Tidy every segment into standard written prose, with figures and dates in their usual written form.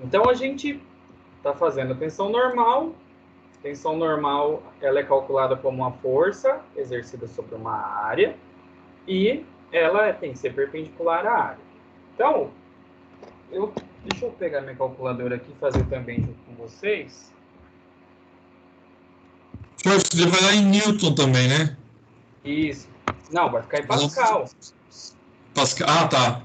Então, a gente está fazendo a tensão normal. Tensão normal, ela é calculada como uma força exercida sobre uma área e ela tem que ser perpendicular à área. Então, deixa eu pegar minha calculadora aqui e fazer também junto com vocês. Você vai lá em Newton também, né? Isso. Não, vai ficar em Pascal. Pascal. Ah, tá.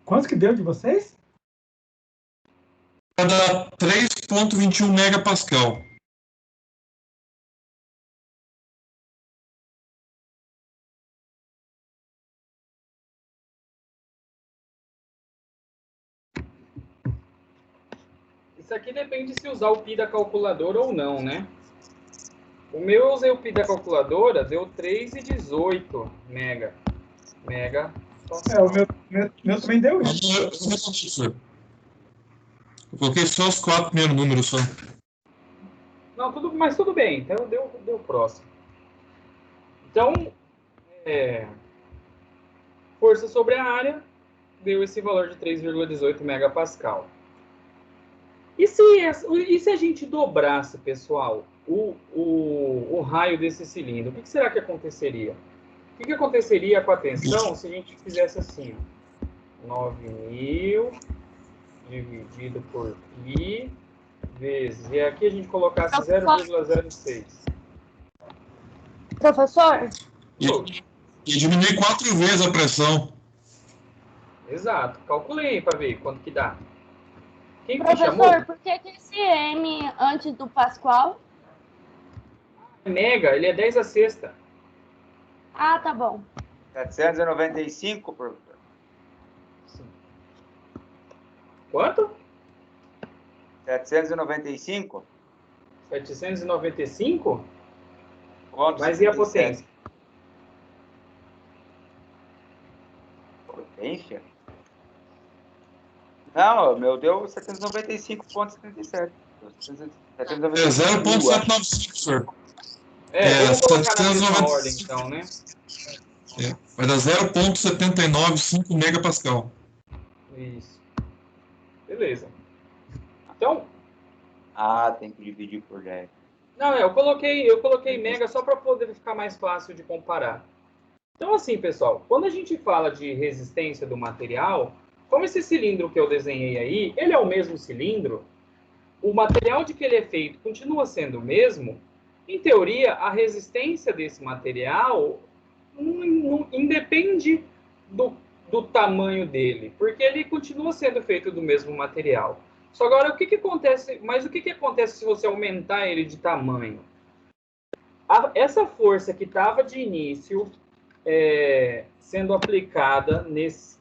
Quantos que deu de vocês? Vai dar 3,21 megapascal. Isso aqui depende se usar o pi da calculadora ou não, né? O meu eu usei o pi da calculadora, deu 3,18 mega. O meu também deu isso. Eu coloquei só os 4 primeiros números só. Não, mas tudo bem, então deu próximo. Então, força sobre a área deu esse valor de 3,18 megapascal. E se a gente dobrasse, pessoal, o raio desse cilindro, o que será que aconteceria? O que aconteceria com a tensão se a gente fizesse assim? 9.000 dividido por π vezes... E aqui a gente colocasse 0,06. Professor? E diminui 4 vezes a pressão. Exato. Calculei para ver quanto que dá. Quem Professor, chamou? por que esse M antes do Pascal? Mega, ele é 10 a sexta. Ah, tá bom. 795, professor. Quanto? 795? 795? Ponto Mas e a 77. potência? Potência? Não, meu deu 795,77. É 0,795, senhor. Vamos colocar na mesma 790... ordem, então, né? Vai dar 0,795 megapascal. Isso. Beleza. Então... Ah, tem que dividir por 10. Não, eu coloquei mega só para poder ficar mais fácil de comparar. Então, assim, pessoal, quando a gente fala de resistência do material, como esse cilindro que eu desenhei aí, ele é o mesmo cilindro, o material de que ele é feito continua sendo o mesmo, em teoria, a resistência desse material não independe do tamanho dele, porque ele continua sendo feito do mesmo material. Só agora, o que acontece? Mas o que acontece se você aumentar ele de tamanho? Essa força que estava de início sendo aplicada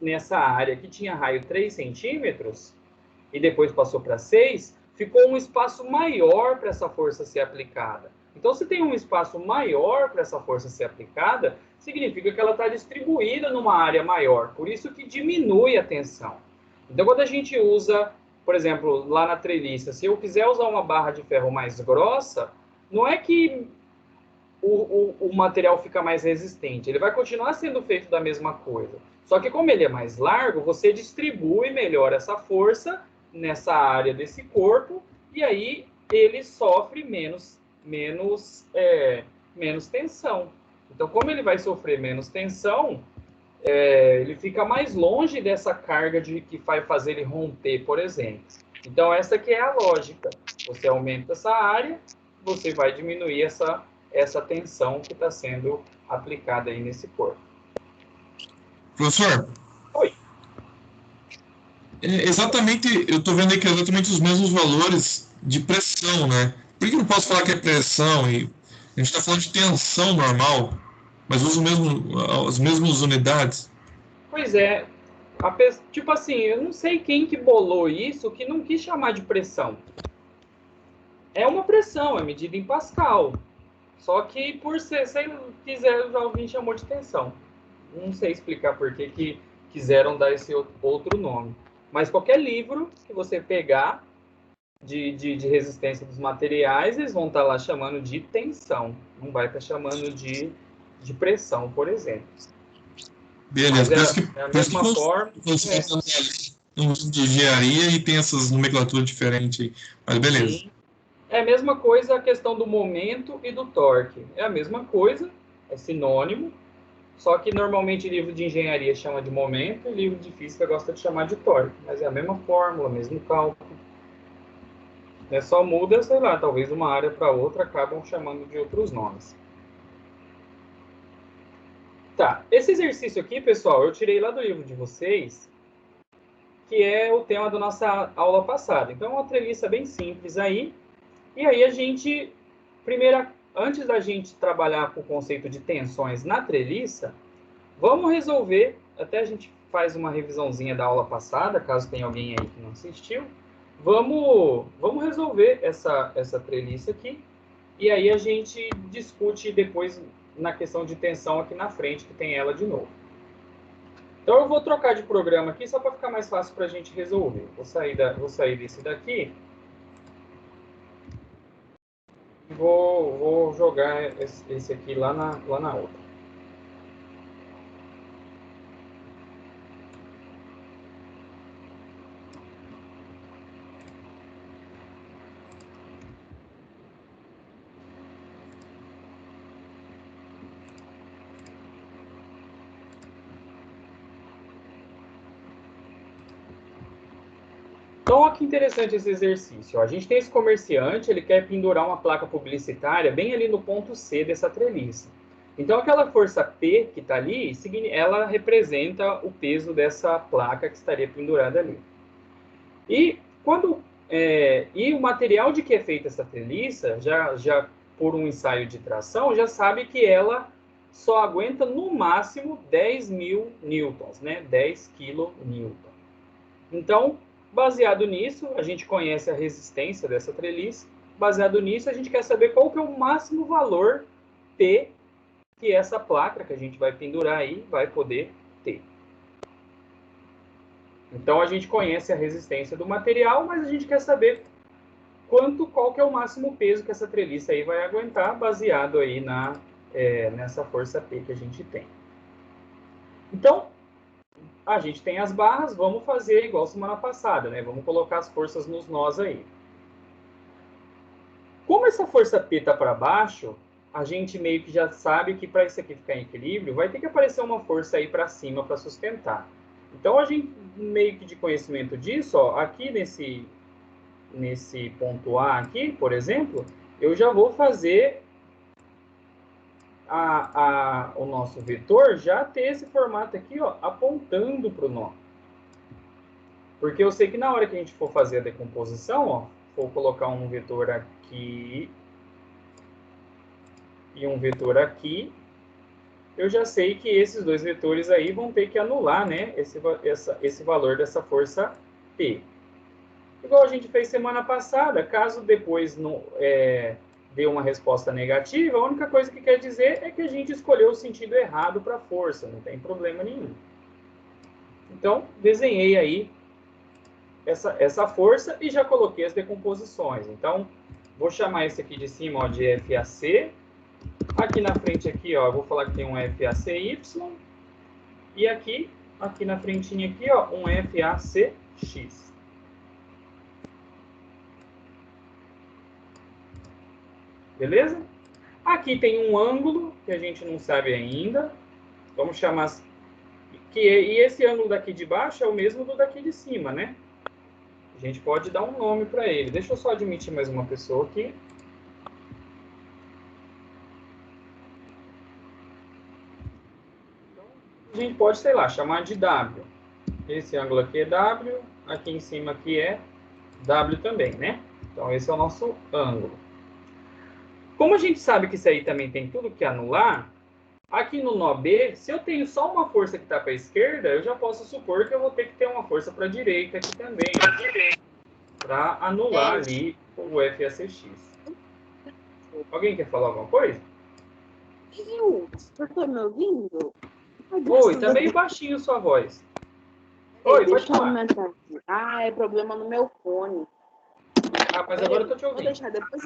nessa área que tinha raio 3 centímetros e depois passou para 6, ficou um espaço maior para essa força ser aplicada. Então, se tem um espaço maior para essa força ser aplicada, significa que ela está distribuída numa área maior. Por isso que diminui a tensão. Então, quando a gente usa, por exemplo, lá na treliça, se eu quiser usar uma barra de ferro mais grossa, não é que o material fica mais resistente. Ele vai continuar sendo feito da mesma coisa. Só que como ele é mais largo, você distribui melhor essa força nessa área desse corpo e aí ele sofre menos tensão. Então, como ele vai sofrer menos tensão, ele fica mais longe dessa carga que vai fazer ele romper, por exemplo. Então, essa que é a lógica. Você aumenta essa área, você vai diminuir essa tensão que está sendo aplicada aí nesse corpo. Professor? Oi. Exatamente, eu estou vendo aqui exatamente os mesmos valores de pressão, né? Por que eu não posso falar que é pressão? A gente está falando de tensão normal, mas usa as mesmas unidades. Pois é. Tipo assim, eu não sei quem que bolou isso, que não quis chamar de pressão. É uma pressão, é medida em Pascal. Só que por ser, se quiser, alguém chamou de tensão. Não sei explicar por que quiseram dar esse outro nome. Mas qualquer livro que você pegar de resistência dos materiais, eles vão estar lá chamando de tensão. Não vai estar chamando de de pressão, por exemplo. Beleza, é a mesma forma. De engenharia e tem essas nomenclaturas diferentes aí. Mas beleza. Sim. É a mesma coisa a questão do momento e do torque. É a mesma coisa, é sinônimo, só que normalmente livro de engenharia chama de momento e livro de física gosta de chamar de torque. Mas é a mesma fórmula, mesmo cálculo. Só muda, sei lá, talvez uma área para outra acabam chamando de outros nomes. Tá, esse exercício aqui, pessoal, eu tirei lá do livro de vocês, que é o tema da nossa aula passada. Então, é uma treliça bem simples aí. E aí a gente, antes da gente trabalhar com o conceito de tensões na treliça, vamos resolver, até a gente faz uma revisãozinha da aula passada, caso tenha alguém aí que não assistiu, vamos resolver essa treliça aqui, e aí a gente discute depois na questão de tensão aqui na frente, que tem ela de novo. Então eu vou trocar de programa aqui, só para ficar mais fácil para a gente resolver. Vou sair desse daqui. Vou jogar esse aqui lá na outra. Então, olha que interessante esse exercício. A gente tem esse comerciante, ele quer pendurar uma placa publicitária bem ali no ponto C dessa treliça. Então, aquela força P que está ali, ela representa o peso dessa placa que estaria pendurada ali. E o material de que é feita essa treliça, já por um ensaio de tração, já sabe que ela só aguenta no máximo 10.000 newtons, né? 10 kN. Então, baseado nisso, a gente conhece a resistência dessa treliça. Baseado nisso, a gente quer saber qual que é o máximo valor P que essa placa que a gente vai pendurar aí vai poder ter. Então, a gente conhece a resistência do material, mas a gente quer saber qual que é o máximo peso que essa treliça aí vai aguentar, baseado aí nessa força P que a gente tem. Então, a gente tem as barras, vamos fazer igual semana passada, né? Vamos colocar as forças nos nós aí. Como essa força P está para baixo, a gente meio que já sabe que para isso aqui ficar em equilíbrio, vai ter que aparecer uma força aí para cima para sustentar. Então, a gente, meio que de conhecimento disso, ó, aqui nesse ponto A aqui, por exemplo, eu já vou fazer o nosso vetor já ter esse formato aqui, ó, apontando para o nó. Porque eu sei que na hora que a gente for fazer a decomposição, ó, vou colocar um vetor aqui e um vetor aqui, eu já sei que esses dois vetores aí vão ter que anular, né, esse valor dessa força P. Igual a gente fez semana passada, caso depois dê uma resposta negativa, a única coisa que quer dizer é que a gente escolheu o sentido errado para a força, não tem problema nenhum. Então, desenhei aí essa força e já coloquei as decomposições. Então, vou chamar esse aqui de cima, ó, de FAC. Aqui na frente, aqui, ó, eu vou falar que tem um FACY. E aqui na frentinha aqui, ó, um FACX. Beleza? Aqui tem um ângulo que a gente não sabe ainda. Vamos chamar... E esse ângulo daqui de baixo é o mesmo do daqui de cima, né? A gente pode dar um nome para ele. Deixa eu só admitir mais uma pessoa aqui. Então, a gente pode, sei lá, chamar de W. Esse ângulo aqui é W. Aqui em cima aqui é W também, né? Então, esse é o nosso ângulo. Como a gente sabe que isso aí também tem tudo que anular, aqui no nó B, se eu tenho só uma força que está para a esquerda, eu já posso supor que eu vou ter que ter uma força para a direita aqui também, para anular ali o FACX. Alguém quer falar alguma coisa? Você está me ouvindo? Oi, tá meio baixinho sua voz. Oi, pode falar. É problema no meu fone. Ah, mas agora eu tô te ouvindo. Vou deixar, depois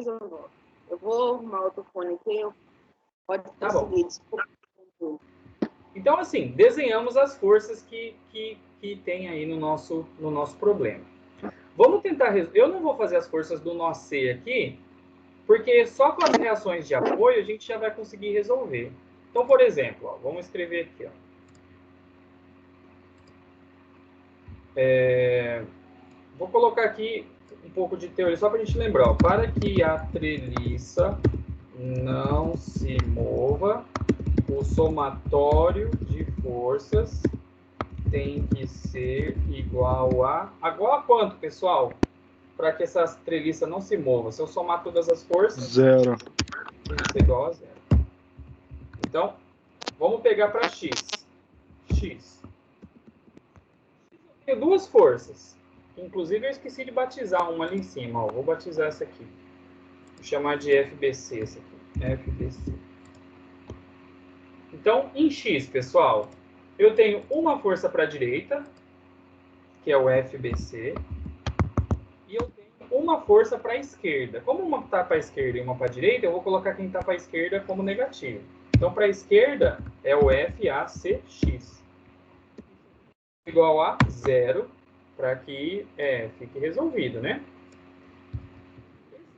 eu volto. Eu vou arrumar outro fone aqui. Pode Tá bom. prosseguir, desculpa. Então, assim, desenhamos as forças que tem aí no nosso problema. Vamos tentar... Eu não vou fazer as forças do nó C aqui, porque só com as reações de apoio a gente já vai conseguir resolver. Então, por exemplo, ó, vamos escrever aqui. Ó. Vou colocar aqui um pouco de teoria, só para a gente lembrar. Ó, para que a treliça não se mova, o somatório de forças tem que ser igual a... Igual a quanto, pessoal? Para que essa treliça não se mova. Se eu somar todas as forças... 0. Tem que ser igual a 0. Então, vamos pegar para x. X. Eu tenho duas forças. Inclusive, eu esqueci de batizar uma ali em cima. Ó. Vou batizar essa aqui. Vou chamar de FBC essa aqui. FBC. Então, em x, pessoal, eu tenho uma força para a direita, que é o FBC, e eu tenho uma força para a esquerda. Como uma está para a esquerda e uma para a direita, eu vou colocar quem está para a esquerda como negativo. Então, para a esquerda é o FACX. Igual a 0, para que fique resolvido, né?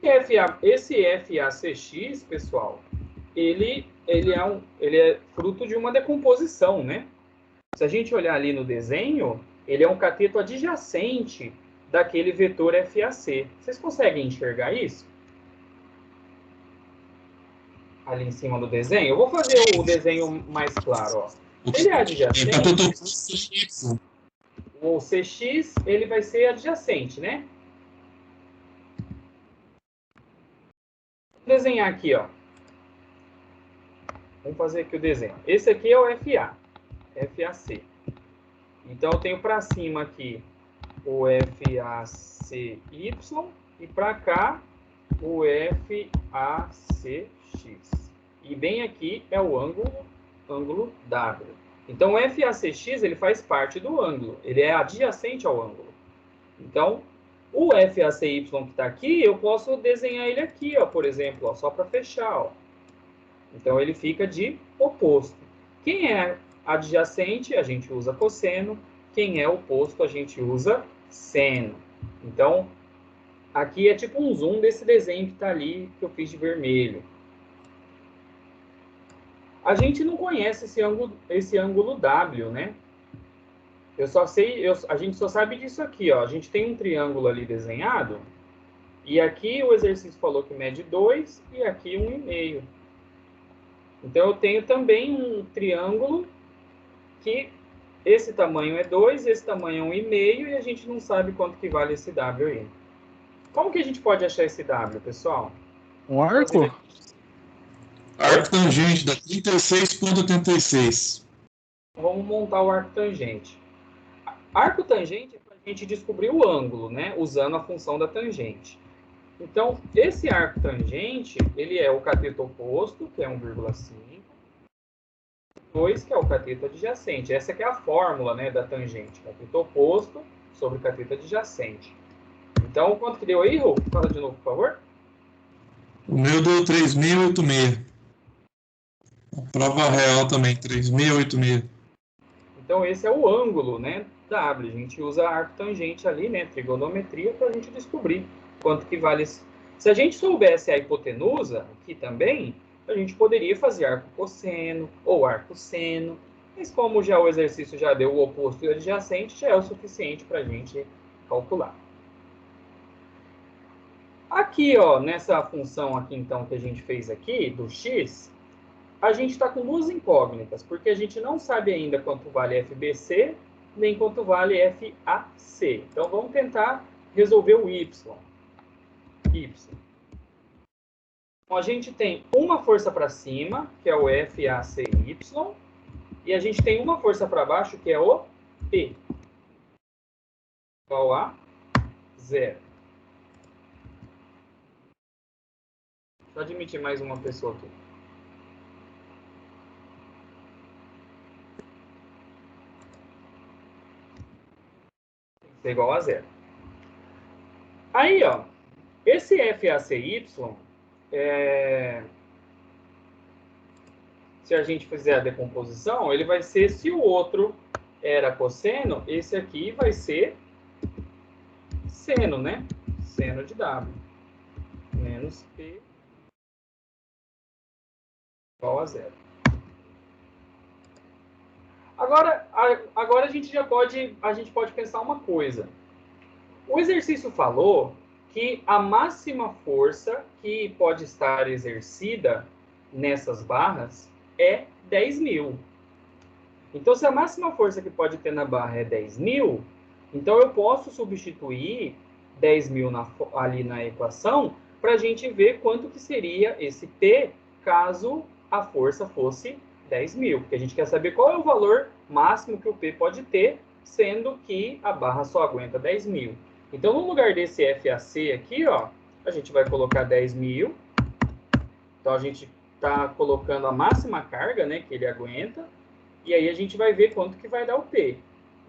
Esse FACX, pessoal, ele é fruto de uma decomposição, né? Se a gente olhar ali no desenho, ele é um cateto adjacente daquele vetor FAC. Vocês conseguem enxergar isso? Ali em cima do desenho. Eu vou fazer o desenho mais claro. Ó. Ele é adjacente. O CX, ele vai ser adjacente, né? Vou desenhar aqui, ó. Vamos fazer aqui o desenho. Esse aqui é o FA. FAC. Então, eu tenho para cima aqui o FACY e para cá o FACX. E bem aqui é o ângulo W. Então, o FACX ele faz parte do ângulo. Ele é adjacente ao ângulo. Então, o FACY que está aqui, eu posso desenhar ele aqui, ó, por exemplo, ó, só para fechar. Ó. Então, ele fica de oposto. Quem é adjacente, a gente usa cosseno. Quem é oposto, a gente usa seno. Então, aqui é tipo um zoom desse desenho que está ali, que eu fiz de vermelho. A gente não conhece esse ângulo W, né? A gente só sabe disso aqui, ó. A gente tem um triângulo ali desenhado. E aqui o exercício falou que mede 2 e aqui 1,5. Então, eu tenho também um triângulo que esse tamanho é 2, esse tamanho é 1,5 e a gente não sabe quanto que vale esse W aí. Como que a gente pode achar esse W, pessoal? Um arco? Arco tangente dá 36,86. Vamos montar o arco tangente. Arco tangente é para a gente descobrir o ângulo, né? Usando a função da tangente. Então, esse arco tangente, ele é o cateto oposto, que é 1,5. 2, que é o cateto adjacente. Essa que é a fórmula, né, da tangente. Cateto oposto sobre cateto adjacente. Então, quanto que deu aí, Rô? Fala de novo, por favor. O meu deu 3.086. A prova real também, 3.086. Então, esse é o ângulo, né, W. A gente usa arco tangente ali, né, trigonometria, para a gente descobrir quanto que vale. Se a gente soubesse a hipotenusa aqui também, a gente poderia fazer arco cosseno ou arco seno. Mas como já o exercício já deu o oposto e o adjacente, já é o suficiente para a gente calcular. Aqui, ó, nessa função aqui, então, que a gente fez aqui, do x, a gente está com duas incógnitas, porque a gente não sabe ainda quanto vale FBC, nem quanto vale FAC. Então, vamos tentar resolver o y. Então, a gente tem uma força para cima, que é o FACY, e a gente tem uma força para baixo, que é o P, igual a 0. Deixa eu admitir mais uma pessoa aqui. Tem que ser igual a 0. Aí, ó, esse FACY se a gente fizer a decomposição, ele vai ser, se o outro era cosseno, esse aqui vai ser seno, né? Seno de W. Menos P igual a 0. Agora a gente pode pensar uma coisa. O exercício falou que a máxima força que pode estar exercida nessas barras é 10.000. Então, se a máxima força que pode ter na barra é 10.000, então eu posso substituir 10.000 ali na equação para a gente ver quanto que seria esse P caso a força fosse 10.000. Porque a gente quer saber qual é o valor máximo que o P pode ter, sendo que a barra só aguenta 10.000. Então, no lugar desse FAC aqui, ó, a gente vai colocar 10.000. Então, a gente está colocando a máxima carga, né, que ele aguenta. E aí a gente vai ver quanto que vai dar o P.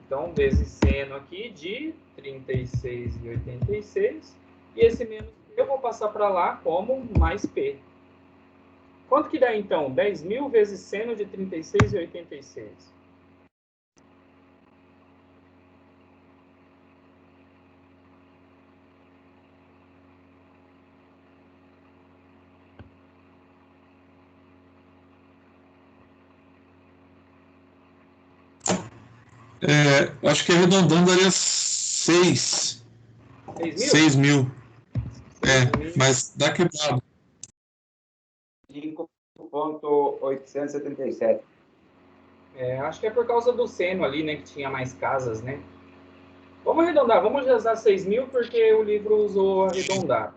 Então, vezes seno aqui de 36,86. E esse menos P eu vou passar para lá como mais P. Quanto que dá, então? 10.000 vezes seno de 36,86. Acho que arredondando daria 6 mil. Mas dá quebrado. 5.877. Acho que é por causa do seno ali, né, que tinha mais casas, né? Vamos arredondar, vamos usar 6.000 porque o livro usou arredondar.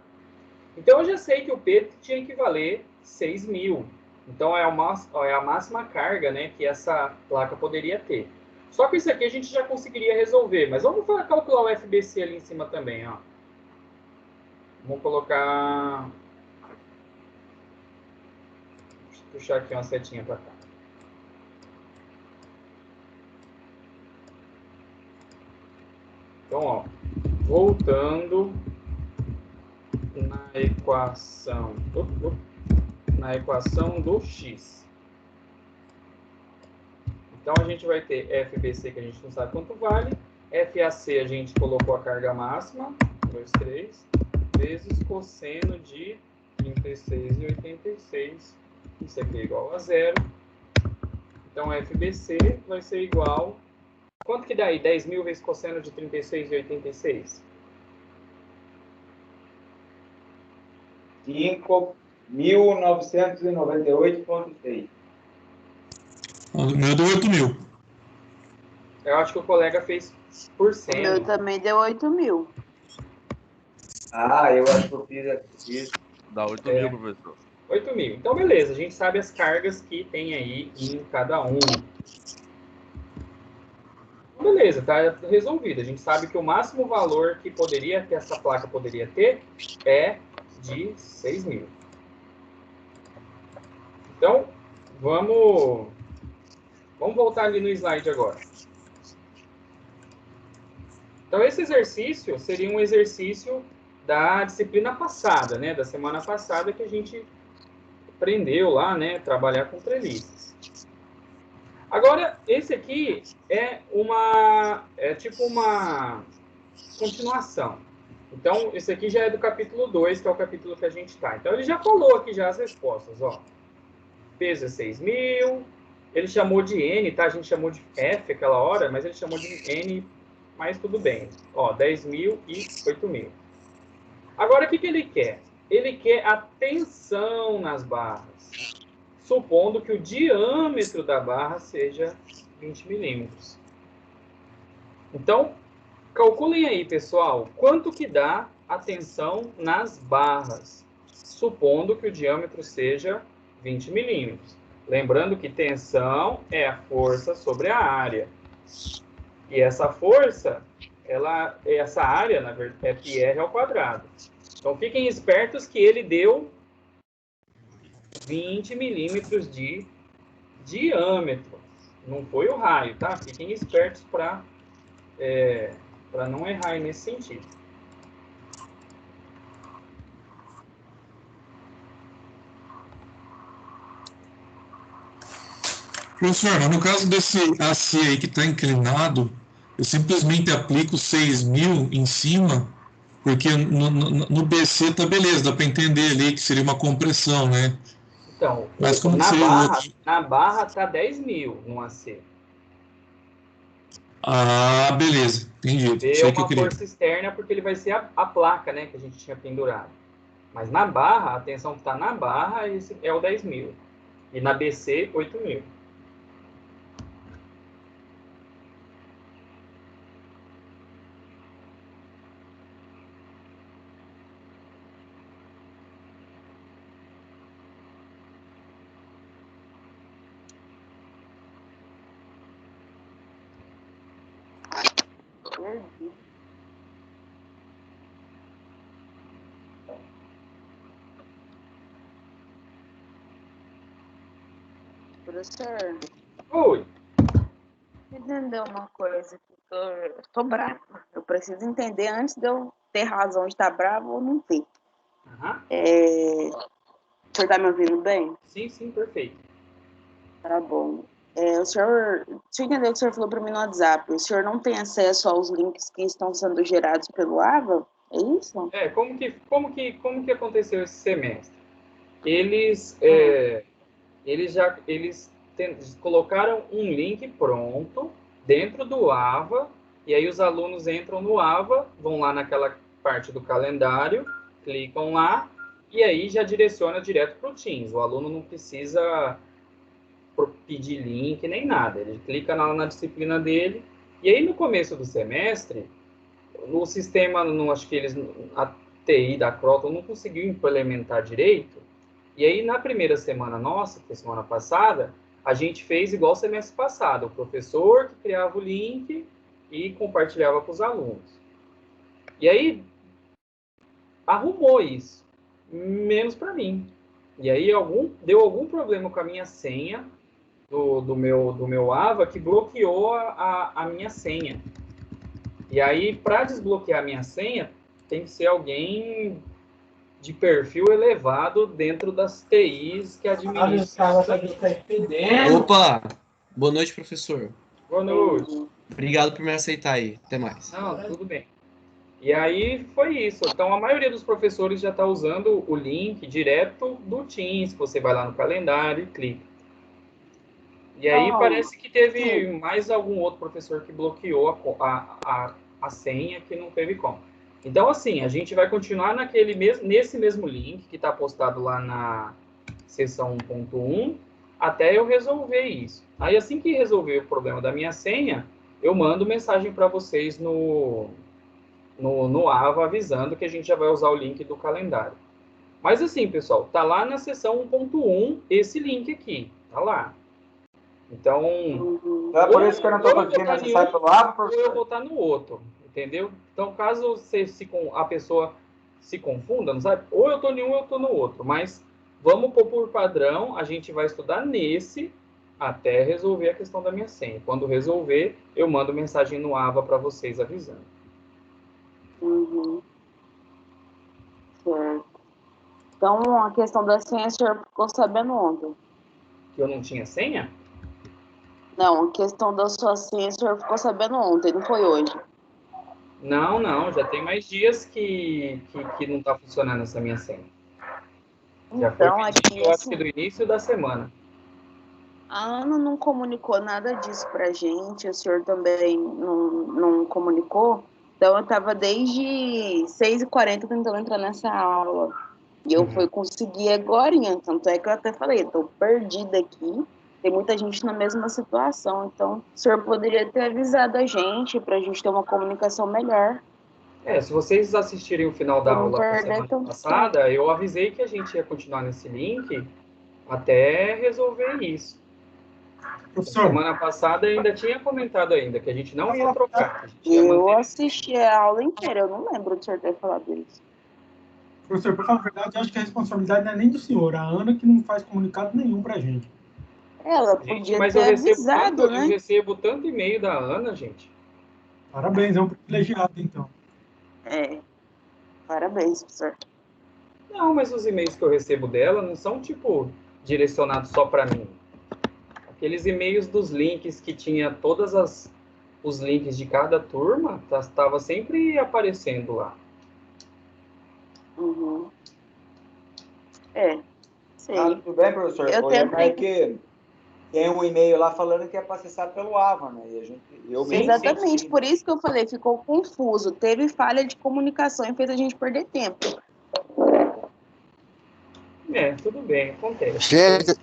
Então, eu já sei que o P tinha que valer 6.000. Então, é a máxima carga, né, que essa placa poderia ter. Só que isso aqui a gente já conseguiria resolver. Mas vamos calcular o FBC ali em cima também, ó. Vamos colocar... Deixa eu puxar aqui uma setinha para cá. Então, ó, voltando na equação do X. Então, a gente vai ter FBC, que a gente não sabe quanto vale. FAC, a gente colocou a carga máxima, 2, 3, vezes cosseno de 36,86. Isso aqui é igual a 0. Então, FBC vai ser igual... Quanto que dá aí? 10.000 vezes cosseno de 36,86? 5.998,6. O meu deu 8.000. Eu acho que o colega fez por O seno. meu também deu 8.000. Ah, eu acho que eu fiz. Dá 8.000, professor. 8.000. Então, beleza. A gente sabe as cargas que tem aí em cada um. Beleza, tá resolvido. A gente sabe que o máximo valor que essa placa poderia ter é de 6.000. Então, vamos voltar ali no slide agora. Então, esse exercício seria um exercício da disciplina passada, né? Da semana passada, que a gente aprendeu lá, né? Trabalhar com treliçes. Agora, esse aqui é tipo uma continuação. Então, esse aqui já é do capítulo 2, que é o capítulo que a gente está. Então, ele já falou aqui já as respostas, ó. Peso é 6.000. Ele chamou de N, tá? A gente chamou de F aquela hora, mas ele chamou de N, mas tudo bem. Ó, 10.000 e 8.000. Agora, o que ele quer? Ele quer a tensão nas barras, supondo que o diâmetro da barra seja 20 milímetros. Então, calculem aí, pessoal, quanto que dá a tensão nas barras, supondo que o diâmetro seja 20 milímetros. Lembrando que tensão é a força sobre a área. E essa força, essa área, na verdade, é πr ao quadrado. Então, fiquem espertos que ele deu 20 milímetros de diâmetro. Não foi o raio, tá? Fiquem espertos para não errar nesse sentido. Professor, no caso desse AC aí que está inclinado, eu simplesmente aplico 6.000 em cima, porque no BC tá beleza, dá para entender ali que seria uma compressão, né? Então, Mas como que seria o outro? na barra tá 10.000 no AC. Ah, beleza, entendi. B Isso é aí que eu uma queria. força externa porque ele vai ser a placa, né, que a gente tinha pendurado. Mas na barra, a tensão que está na barra esse é o 10.000. E na BC, 8.000. Professor, Oi. entendeu uma coisa? Eu tô brava. Eu preciso entender antes de eu ter razão de estar bravo ou não ter. Uhum. O senhor tá me ouvindo bem? Sim, sim, perfeito. Tá bom. O senhor, deixa eu entender o que o senhor falou para mim no WhatsApp. O senhor não tem acesso aos links que estão sendo gerados pelo AVA? É isso? Como que aconteceu esse semestre? Eles colocaram um link pronto dentro do AVA, e aí os alunos entram no AVA, vão lá naquela parte do calendário, clicam lá, e aí já direciona direto para o Teams. O aluno não precisa pedir link nem nada, ele clica na disciplina dele, e aí no começo do semestre, no sistema, acho que a TI da Croton não conseguiu implementar direito, e aí, na primeira semana nossa, que foi semana passada, a gente fez igual o semestre passado. O professor que criava o link e compartilhava com os alunos. E aí, arrumou isso. Menos para mim. E aí, deu algum problema com a minha senha do meu AVA que bloqueou a minha senha. E aí, para desbloquear a minha senha, tem que ser alguém de perfil elevado dentro das TIs que administram. Opa! Boa noite, professor. Boa noite. Obrigado por me aceitar aí. Até mais. Não, tudo bem. E aí foi isso. Então a maioria dos professores já está usando o link direto do Teams, que você vai lá no calendário e clica. E aí parece que teve mais algum outro professor que bloqueou a senha que não teve como. Então, assim, a gente vai continuar nesse mesmo link que está postado lá na seção 1.1 até eu resolver isso. Aí, assim que resolver o problema da minha senha, eu mando mensagem para vocês no AVA avisando que a gente já vai usar o link do calendário. Mas assim, pessoal, tá lá na seção 1.1 esse link aqui, tá lá. Então, é por isso que eu não estou conseguindo acessar pelo AVA, ou eu vou estar no outro, entendeu? Então, caso a pessoa se confunda, não sabe? Ou eu estou em um ou eu estou no outro. Mas vamos pôr por padrão, a gente vai estudar nesse até resolver a questão da minha senha. Quando resolver, eu mando mensagem no AVA para vocês avisando. Uhum. Certo. Então, a questão da senha, o senhor ficou sabendo ontem? Que eu não tinha senha? Não, a questão da sua senha, o senhor ficou sabendo ontem, não foi hoje? Não, já tem mais dias que não está funcionando essa minha senha. Já então, foi aqui, eu acho que do início da semana. A Ana não comunicou nada disso pra gente, o senhor também não comunicou. Então, eu estava desde 6h40 tentando entrar nessa aula. E eu fui conseguir agora, tanto é que eu até falei, estou perdida aqui. Tem muita gente na mesma situação, então o senhor poderia ter avisado a gente para a gente ter uma comunicação melhor. Se vocês assistirem o final da aula da semana passada, eu avisei que a gente ia continuar nesse link até resolver isso. Semana passada eu ainda tinha comentado ainda que a gente não ia trocar. Eu assisti a aula inteira, eu não lembro de o senhor ter falado isso. Professor, para falar a verdade, eu acho que a responsabilidade não é nem do senhor, a Ana que não faz comunicado nenhum para a gente. Ela podia ter avisado, né? Eu recebo tanto e-mail da Ana, gente. Parabéns, é um privilegiado, então. Parabéns, professor. Não, mas os e-mails que eu recebo dela não são, direcionados só para mim. aqueles e-mails dos links que tinha os links de cada turma, estava sempre aparecendo lá. Uhum. Sei. Tudo bem, professor? Eu O problema é tentei. que tem um e-mail lá falando que é para acessar pelo AVA, né? E eu mesmo Exatamente, sim. por isso que eu falei, ficou confuso. Teve falha de comunicação e fez a gente perder tempo. Tudo bem, acontece. Chega.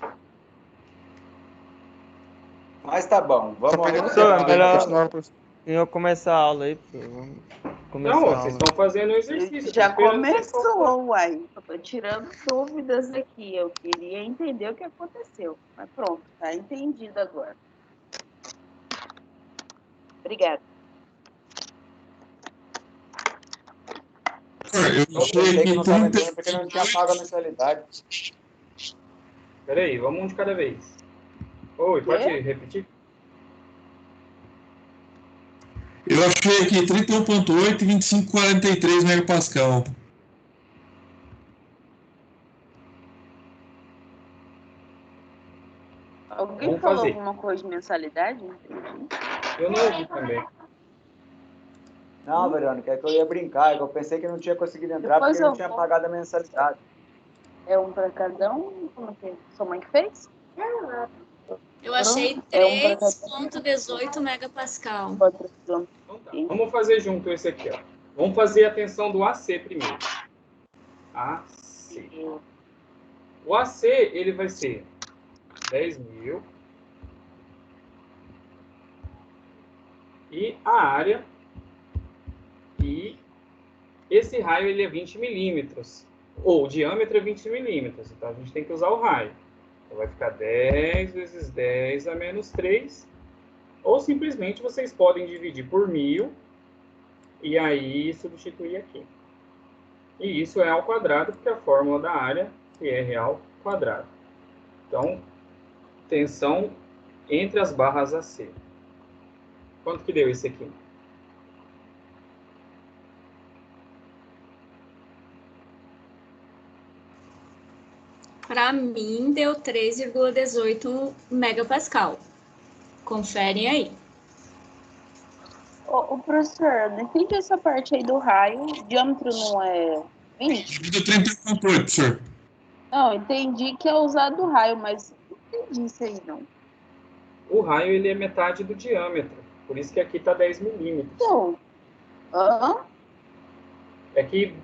Mas tá bom, vamos lá. Professor, é melhor Continuar, professor. eu começar a aula aí, professor. Vamos começar Não, a vocês aula. estão fazendo o exercício. Já tô esperando vocês concluírem. começou, uai. Eu tô tirando dúvidas aqui. Eu queria entender o que aconteceu. Mas pronto, tá entendido agora. Obrigada. Eu Eu achei pensei que que não estava 30... entrando porque não tinha pago a mensalidade. Peraí, vamos um de cada vez. Oi, pode repetir? Eu achei aqui 31.8 e 25.43 megapascal. Alguém Vamos falou fazer. alguma coisa de mensalidade? Não entendi. Eu não ouvi também. Não, Verônica, é que eu ia brincar, é que eu pensei que não tinha conseguido entrar Depois porque não eu tinha vou. pagado a mensalidade. É um para cada um? Como que é? Sua mãe que fez? Eu achei É um para cada 3.18 megapascal. outro. Então tá, vamos fazer junto esse aqui, ó. Vamos fazer a tensão do AC primeiro. AC. O AC, ele vai ser 10.000. E a área. E esse raio, ele é 20 milímetros. Ou o diâmetro é 20 milímetros. Então, a gente tem que usar o raio. Então, vai ficar 10 vezes 10 a menos 3. Ou, simplesmente, vocês podem dividir por 1.000. E aí, substituir aqui. E isso é ao quadrado, porque a fórmula da área é R ao quadrado. Então, tensão entre as barras AC. Quanto que deu isso aqui? Para mim, deu 3,18 megapascal. Conferem aí. Ô, professor, não entendi essa parte aí do raio. O diâmetro não é 20? Deu 30.8, professor. Não, entendi que é usado o raio, mas não entendi isso aí, não. O raio, ele é metade do diâmetro. Por isso que aqui está 10 milímetros. Então, É que,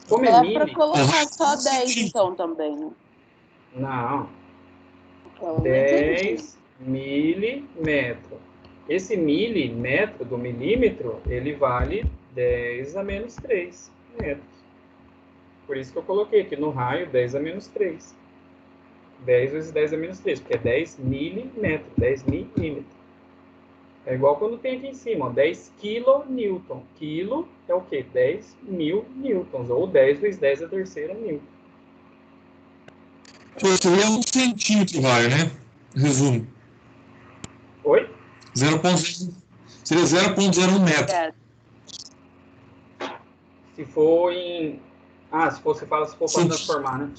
como é dá mili... para colocar só 10, então, também, né? Não. Eu não entendi. 10 milímetro. Esse milímetro do milímetro, ele vale 10 a menos 3 metros. Por isso que eu coloquei aqui no raio 10 a menos 3. 10 vezes 10 a menos 3, porque é 10 milímetros, 10 milímetros. É igual quando tem aqui em cima, ó, 10 quilonewton. Quilo é o quê? 10 mil newtons, ou 10 vezes 10 a terceira newton. Seria 1 centímetro o raio, né? Resumo. Oi? 0,0. Seria 0,01 metro. Obrigada. Se for em... se for para transformar, né?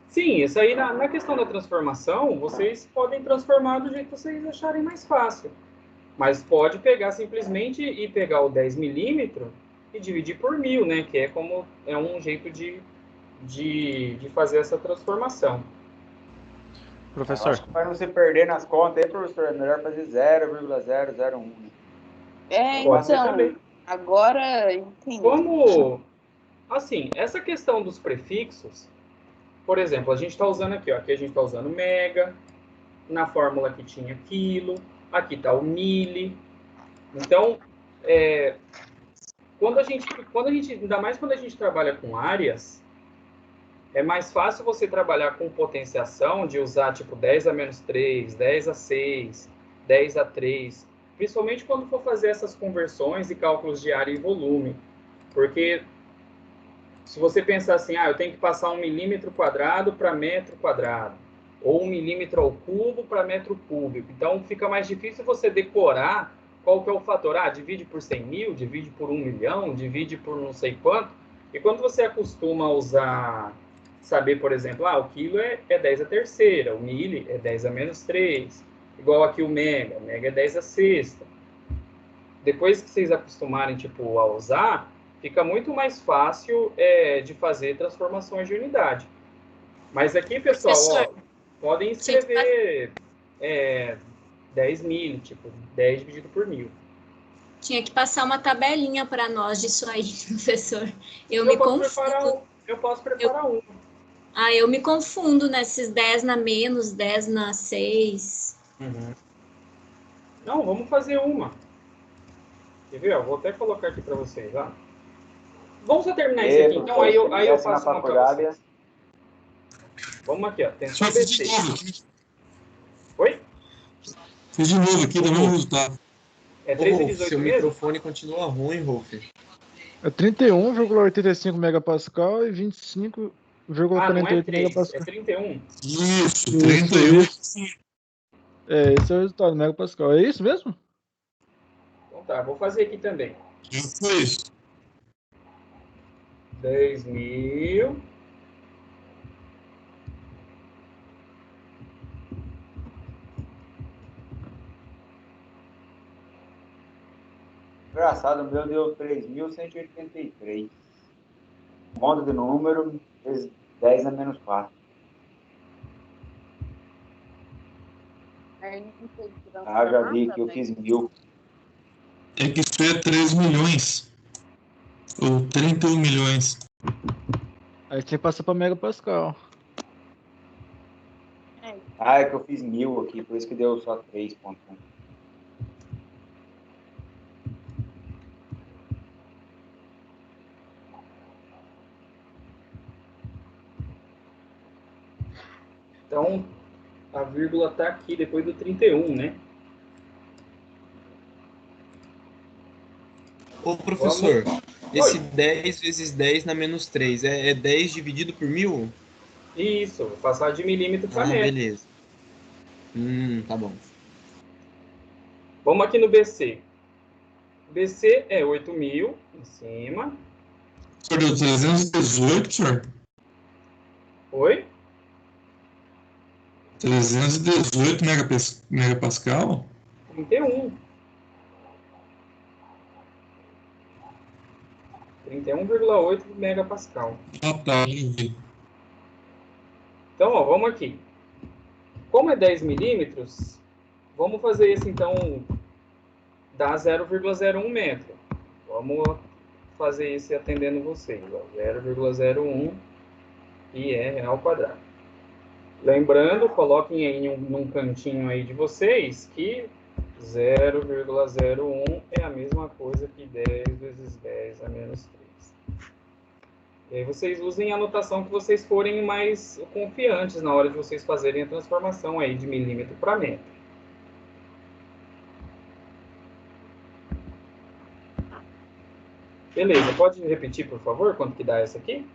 Sim, isso aí na questão da transformação, vocês podem transformar do jeito que vocês acharem mais fácil. Mas pode pegar simplesmente e pegar o 10 milímetros e dividir por 1.000, né? Que é um jeito de fazer essa transformação. Professor. Acho que para não se perder nas contas aí, professor, é melhor fazer 0,001. Né? Pode ser Então, também. agora entendi. Como, assim, essa questão dos prefixos, por exemplo, a gente está usando aqui, ó, aqui a gente está usando mega, na fórmula que tinha quilo, aqui está o mili. Então, quando a gente, ainda mais quando a gente trabalha com áreas, é mais fácil você trabalhar com potenciação de usar tipo 10 a menos 3, 10 a 6, 10 a 3, principalmente quando for fazer essas conversões e cálculos de área e volume. Porque se você pensar assim, eu tenho que passar 1 milímetro quadrado para metro quadrado, ou 1 milímetro ao cubo para metro cúbico. Então, fica mais difícil você decorar qual que é o fator. Divide por 100 mil, divide por 1 milhão, divide por não sei quanto. E quando você acostuma a usar saber, por exemplo, o quilo é 10 a terceira, o mili é 10 a menos 3, igual aqui o mega é 10 a sexta. Depois que vocês acostumarem, tipo, a usar, fica muito mais fácil de fazer transformações de unidade. Mas aqui, pessoal, ó, podem escrever 10 mil, tipo, 10 dividido por 1000. Tinha que passar uma tabelinha para nós disso aí, professor. Eu me confundo. Eu posso preparar uma. Eu me confundo nesses 10 na menos, 10 na 6. Uhum. Não, vamos fazer uma. Quer ver? Vou até colocar aqui para vocês. Ó. Vamos só terminar isso aqui. Então, aí eu faço uma para vocês. Vamos aqui, ó. Atenção, BC. Oi? Fiz de novo aqui, dá o mesmo resultado. É 3 e 18 seu mesmo? microfone continua ruim, Rolf. É 31,85 megapascal e 25,48 não é 3, megapascal. é 31. Isso, 31. Esse é o resultado, megapascal. É isso mesmo? Então tá, vou fazer aqui também. Isso. 10 mil. Engraçado, o meu deu 3.183. Conta de número, vezes 10 a menos 4. Já vi que eu fiz 1000. É que isso é 3 milhões. Ou 31 milhões. Aí tinha que passar para megapascal. É que eu fiz 1000 aqui, por isso que deu só 3.1. Então, a vírgula está aqui depois do 31, né? Ô, professor, esse 10 vezes 10 na menos 3 é 10 dividido por 1000? Isso, vou passar de milímetro para metro. Beleza. Tá bom. Vamos aqui no BC. BC é 8.000 em cima. Senhor, deu 318, senhor? Oi? 318 megapascal? 31. 31,8 megapascal. Tá. Então, ó, vamos aqui. Como é 10 milímetros, vamos fazer isso, então, dá 0,01 metro. Vamos fazer isso atendendo vocês. 0,01 pi ao quadrado. Lembrando, coloquem aí num cantinho aí de vocês que 0,01 é a mesma coisa que 10 vezes 10 a menos 3. E aí vocês usem a anotação que vocês forem mais confiantes na hora de vocês fazerem a transformação aí de milímetro para metro. Beleza, pode repetir, por favor, quanto que dá essa aqui?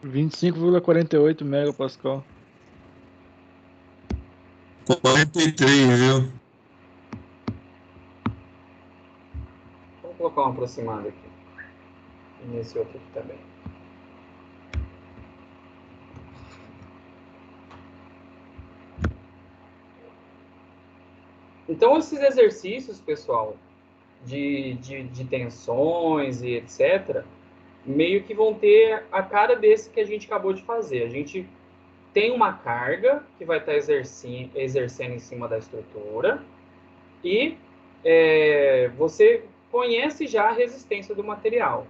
25,48 megapascal. 43, viu? Vamos colocar uma aproximada aqui. E nesse outro aqui também. Então, esses exercícios, pessoal, de tensões e etc., meio que vão ter a cara desse que a gente acabou de fazer. A gente tem uma carga que vai estar exercendo em cima da estrutura e você conhece já a resistência do material.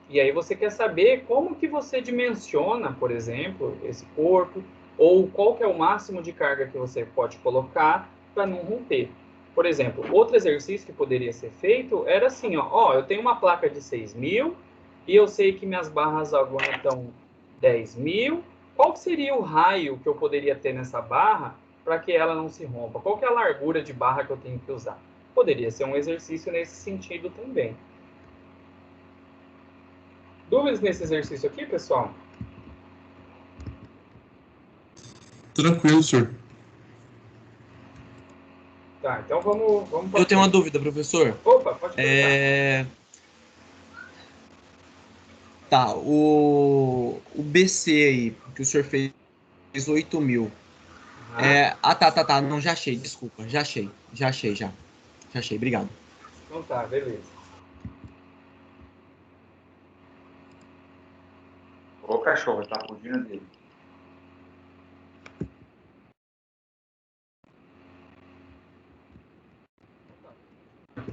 E aí você quer saber como que você dimensiona, por exemplo, esse corpo, ou qual que é o máximo de carga que você pode colocar para não romper. Por exemplo, outro exercício que poderia ser feito era assim, ó, eu tenho uma placa de 6.000 e eu sei que minhas barras aguentam 10.000. Qual que seria o raio que eu poderia ter nessa barra para que ela não se rompa? Qual que é a largura de barra que eu tenho que usar? Poderia ser um exercício nesse sentido também. Dúvidas nesse exercício aqui, pessoal? Tranquilo, senhor. Tá, então vamos Eu tenho uma dúvida, professor. Opa, pode perguntar. Tá, o BC aí, que o senhor fez 8.000. Tá. Não, já achei, desculpa. Já achei. Já achei, obrigado. Então tá, beleza. Ô, cachorro, tá fugindo dele.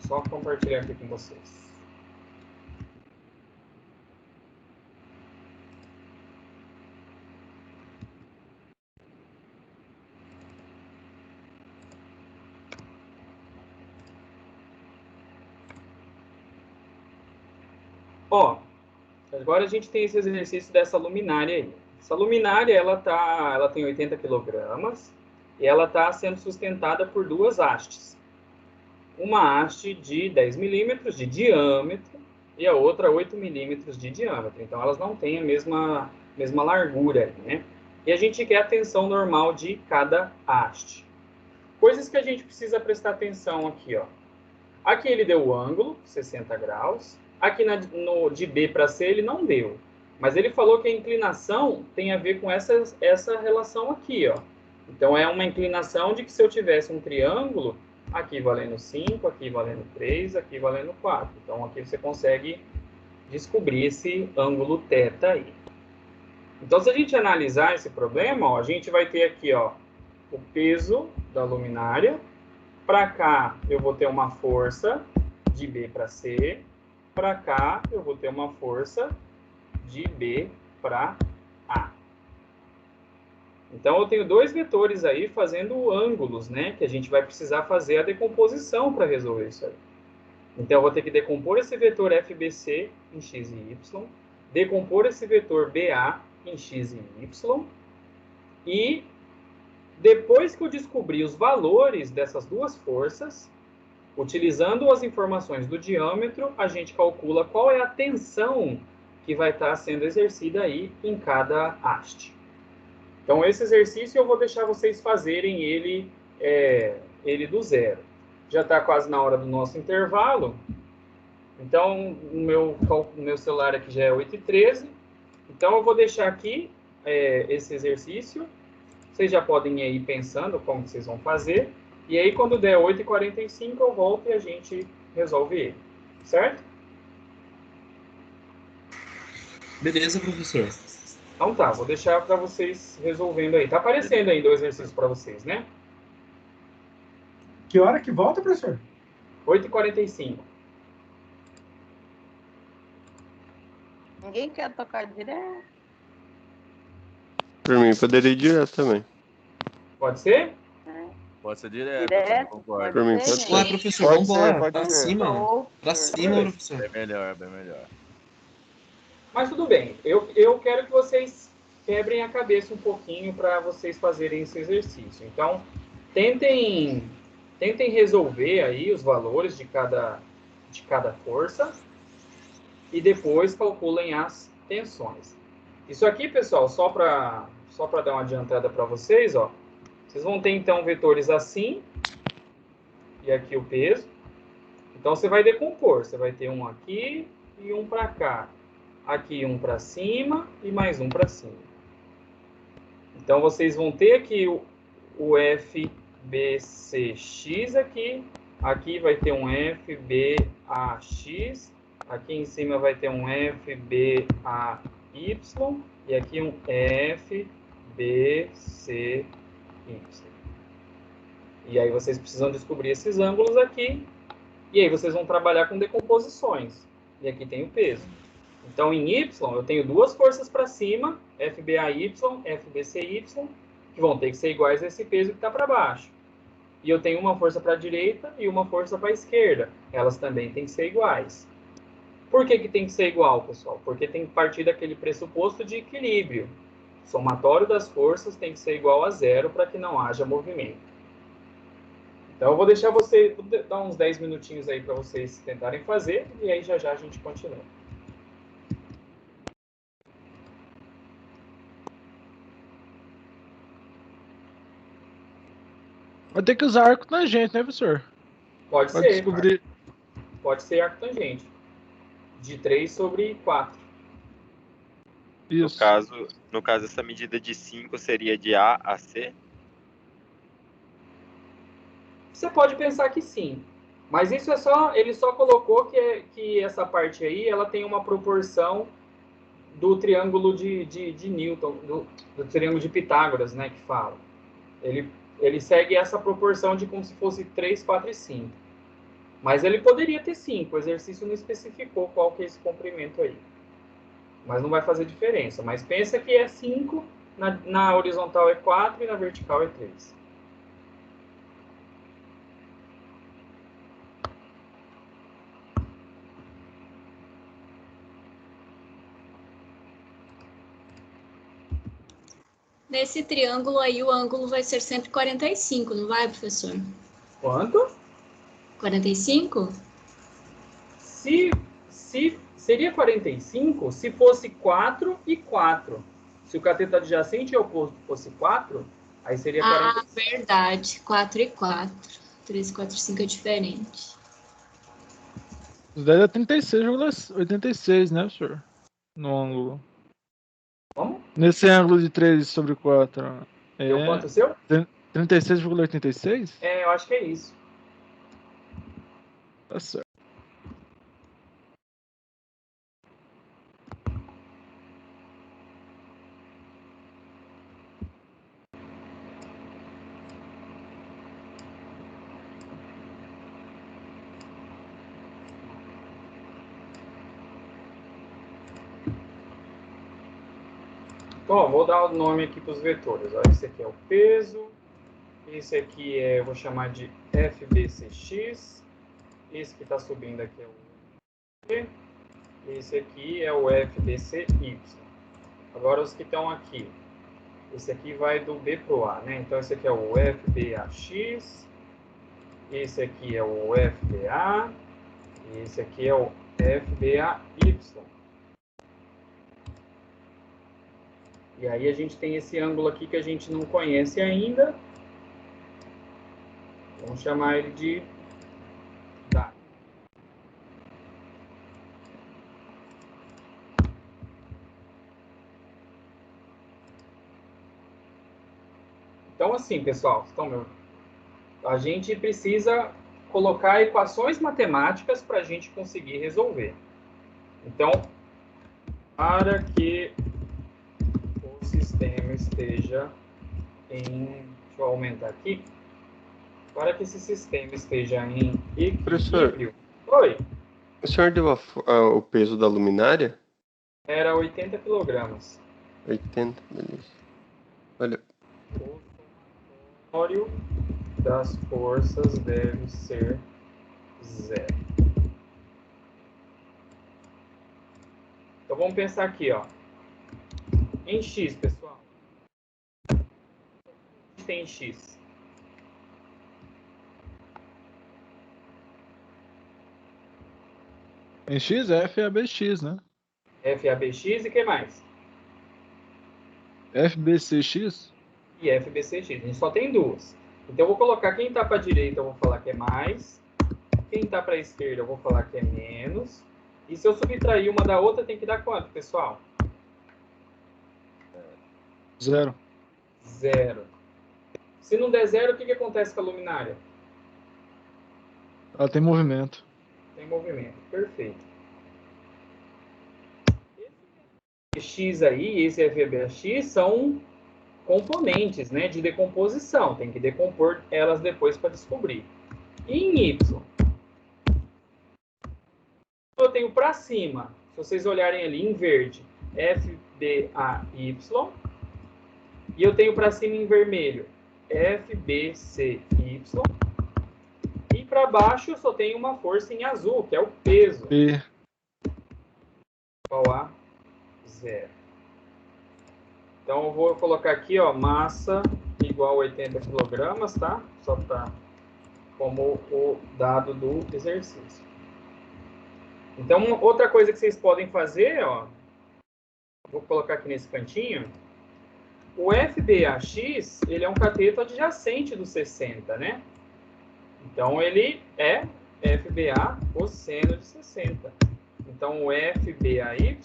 Só compartilhar aqui com vocês. Ó, agora a gente tem esse exercício dessa luminária aí. Essa luminária, ela tem 80 quilogramas e ela está sendo sustentada por duas hastes. Uma haste de 10 milímetros de diâmetro e a outra 8 milímetros de diâmetro. Então, elas não têm a mesma largura, né? E a gente quer a tensão normal de cada haste. Coisas que a gente precisa prestar atenção aqui, ó. Aqui ele deu o ângulo, 60 graus. Aqui de B para C ele não deu. Mas ele falou que a inclinação tem a ver com essa relação aqui, ó. Então, é uma inclinação de que se eu tivesse um triângulo, aqui valendo 5, aqui valendo 3, aqui valendo 4. Então, aqui você consegue descobrir esse ângulo θ aí. Então, se a gente analisar esse problema, ó, a gente vai ter aqui, ó, o peso da luminária. Para cá, eu vou ter uma força de B para C. Para cá, eu vou ter uma força de B para A. Então, eu tenho dois vetores aí fazendo ângulos, né? Que a gente vai precisar fazer a decomposição para resolver isso aí. Então, eu vou ter que decompor esse vetor FBC em x e y, decompor esse vetor BA em x e y, e depois que eu descobrir os valores dessas duas forças, utilizando as informações do diâmetro, a gente calcula qual é a tensão que vai estar sendo exercida aí em cada haste. Então, esse exercício eu vou deixar vocês fazerem ele do zero. Já está quase na hora do nosso intervalo. Então, o meu celular aqui já é 8h13. Então, eu vou deixar aqui esse exercício. Vocês já podem ir aí pensando como que vocês vão fazer. E aí, quando der 8h45, eu volto e a gente resolve ele. Certo? Beleza, professor. Então tá, vou deixar para vocês resolvendo aí. Tá aparecendo ainda o exercício para vocês, né? Que hora que volta, professor? 8h45. Ninguém quer tocar direto. Por mim, poderia ir direto também. Pode ser? Pode ser direto, Direto, concordo. Por mim, pode ser, ser. Ué, professor, Pode vamos embora. ser, pode Pra ser. cima. Pra cima, professor. Bem melhor, bem melhor. Mas tudo bem. Eu quero que vocês quebrem a cabeça um pouquinho para vocês fazerem esse exercício. Então, tentem resolver aí os valores de cada força e depois calculem as tensões. Isso aqui, pessoal, só para dar uma adiantada para vocês, ó. Vocês vão ter, então, vetores assim, e aqui o peso. Então, você vai decompor. Você vai ter um aqui e um para cá. Aqui um para cima e mais um para cima. Então, vocês vão ter aqui o FBCX aqui. Aqui vai ter um FBAX. Aqui em cima vai ter um FBAY. E aqui um FBCY. E aí vocês precisam descobrir esses ângulos aqui. E aí vocês vão trabalhar com decomposições. E aqui tem o peso. Então, em Y, eu tenho duas forças para cima, FBAY, FBCY, que vão ter que ser iguais a esse peso que está para baixo. E eu tenho uma força para a direita e uma força para a esquerda. Elas também têm que ser iguais. Por que tem que ser igual, pessoal? Porque tem que partir daquele pressuposto de equilíbrio. O somatório das forças tem que ser igual a zero para que não haja movimento. Então, eu vou deixar vou dar uns 10 minutinhos aí para vocês tentarem fazer, e aí já a gente continua. Vai ter que usar arco tangente, né, professor? Pode Pra ser. descobrir. Pode ser arco tangente. De 3/4. Isso. No caso, essa medida de 5 seria de A a C? Você pode pensar que sim. Mas isso ele só colocou que essa parte aí, ela tem uma proporção do triângulo de Newton, do triângulo de Pitágoras, né, que fala. Ele segue essa proporção de como se fosse 3, 4 e 5. Mas ele poderia ter 5, o exercício não especificou qual que é esse comprimento aí. Mas não vai fazer diferença. Mas pensa que é 5, na horizontal é 4 e na vertical é 3. Nesse triângulo aí, o ângulo vai ser sempre 45, não vai, professor? Quanto? 45? Seria 45 se fosse 4 e 4. Se o cateto adjacente e oposto fosse 4, aí seria 45. Ah, verdade. 4 e 4. 3, 4 e 5 é diferente. Os 10 é 36,86, né, senhor? No ângulo. Como? Nesse ângulo de 3 sobre 4. Deu quanto o seu? 36,86? Eu acho que é isso. Tá certo. Então, vou dar o nome aqui para os vetores. Ó, esse aqui é o peso. Esse aqui eu vou chamar de FBCX. Esse que está subindo aqui é o V. Esse aqui é o FBCY. Agora os que estão aqui. Esse aqui vai do B para o A, né? Então esse aqui é o FBAX. Esse aqui é o FBA. E esse aqui é o FBAY. E aí a gente tem esse ângulo aqui que a gente não conhece ainda. Vamos chamar ele de DAC. Então assim, pessoal, a gente precisa colocar equações matemáticas para a gente conseguir resolver. Então, para que o sistema esteja em... Deixa eu aumentar aqui. Para que esse sistema esteja em equilíbrio... Professor, Oi. o senhor deu o peso da luminária? Era 80 quilogramas. 80, beleza. Olha. O somatório das forças deve ser 0. Então vamos pensar aqui, ó. Em x, pessoal. A gente tem x. Em X é FABX, né? FABX e o que mais? FBCX? E FBCX. A gente só tem duas. Então eu vou colocar quem está para a direita, eu vou falar que é mais. Quem está para a esquerda, eu vou falar que é menos. E se eu subtrair uma da outra, tem que dar quanto, pessoal? 0. 0. Se não der 0, o que acontece com a luminária? Ela tem movimento. Tem movimento. Perfeito. Esse X aí, esse FBX, são componentes, né, de decomposição. Tem que decompor elas depois para descobrir. E em Y? Eu tenho para cima, se vocês olharem ali em verde, FBAY. E eu tenho para cima em vermelho, FBCY. E para baixo eu só tenho uma força em azul, que é o peso. P. Igual a 0. Então eu vou colocar aqui, ó, massa igual a 80 kg, tá? Só para como o dado do exercício. Então outra coisa que vocês podem fazer, ó, vou colocar aqui nesse cantinho. O FBAX, ele é um cateto adjacente do 60, né? Então, ele é FBA cosseno de 60. Então, o FBAY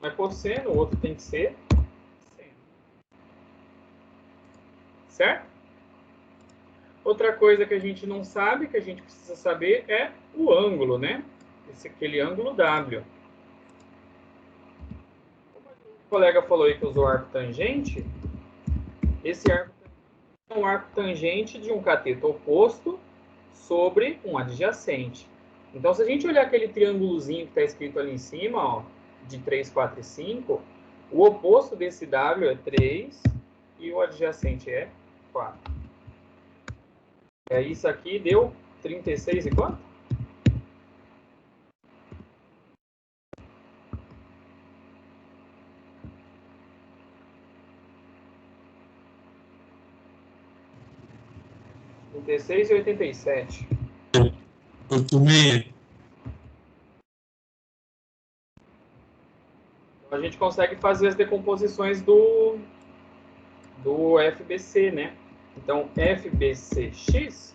é cosseno, o outro tem que ser seno. Certo? Outra coisa que a gente não sabe, que a gente precisa saber, é o ângulo, né? Aquele ângulo W. Como o colega falou aí que usou arco tangente, esse arco é um arco tangente de um cateto oposto sobre um adjacente. Então, se a gente olhar aquele triângulozinho que está escrito ali em cima, ó, de 3, 4 e 5, o oposto desse W é 3 e o adjacente é 4. E aí, isso aqui deu 36 e quanto? E 87. Eu tomei. Então, a gente consegue fazer as decomposições do FBC, né? Então, FBCX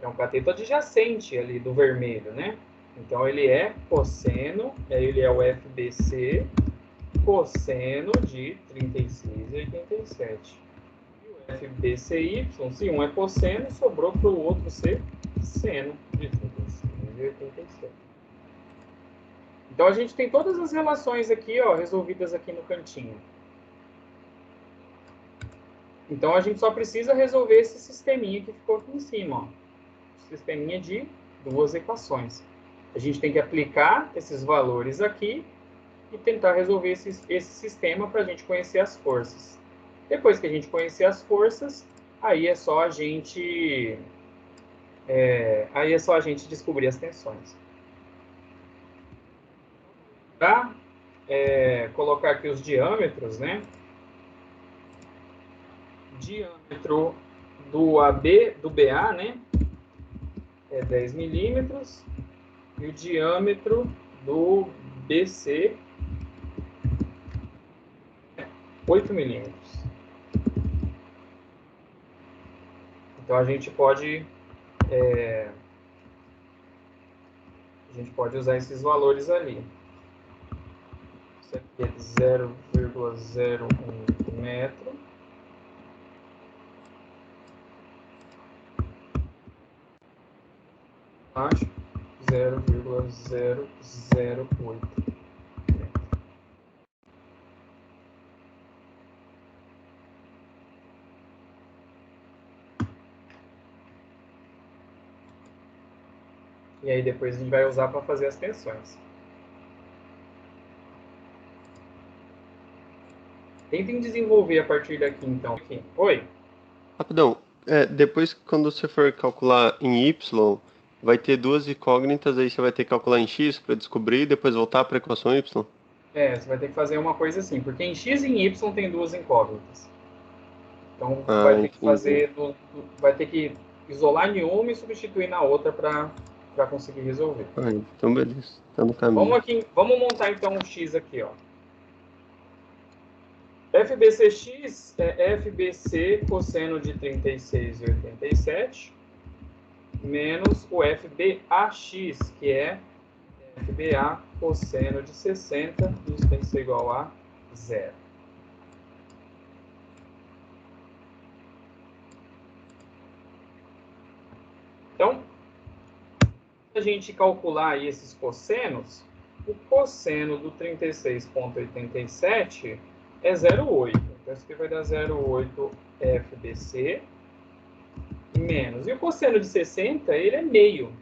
é um cateto adjacente ali do vermelho, né? Então, ele é cosseno, ele é o FBC cosseno de 36,87. E o FBCY, se um é cosseno, sobrou para o outro ser seno de 36,87. Então, a gente tem todas as relações aqui, ó, resolvidas aqui no cantinho. Então, a gente só precisa resolver esse sisteminha que ficou aqui em cima, ó. Sisteminha de duas equações. A gente tem que aplicar esses valores aqui e tentar resolver esse sistema para a gente conhecer as forças. Depois que a gente conhecer as forças, aí é só a gente descobrir as tensões. Para colocar aqui os diâmetros, né? Diâmetro do AB, do BA, né? É 10 milímetros. E o diâmetro do BC é 8 milímetros. Então, a gente pode usar esses valores ali. Isso aqui é 0,01 metro. Acho 0,008. E aí depois a gente vai usar para fazer as tensões. Tentem desenvolver a partir daqui, então. Aqui. Oi? Rapidão, depois quando você for calcular em Y, vai ter duas incógnitas, aí você vai ter que calcular em X para descobrir e depois voltar para a equação Y? Você vai ter que fazer uma coisa assim, porque em X e em Y tem duas incógnitas. Então vai ter que fazer, vai ter que isolar em uma e substituir na outra para conseguir resolver. Então beleza, tá no caminho. Vamos montar então um X aqui, ó. FBCX é FBC cosseno de 36,87 menos o FBAX, que é FBA cosseno de 60, isso tem que ser igual a 0. Então, se a gente calcular aí esses cossenos, o cosseno do 36,87 é 0,8. Então, isso aqui vai dar 0,8 FBC menos. E o cosseno de 60, ele é meio.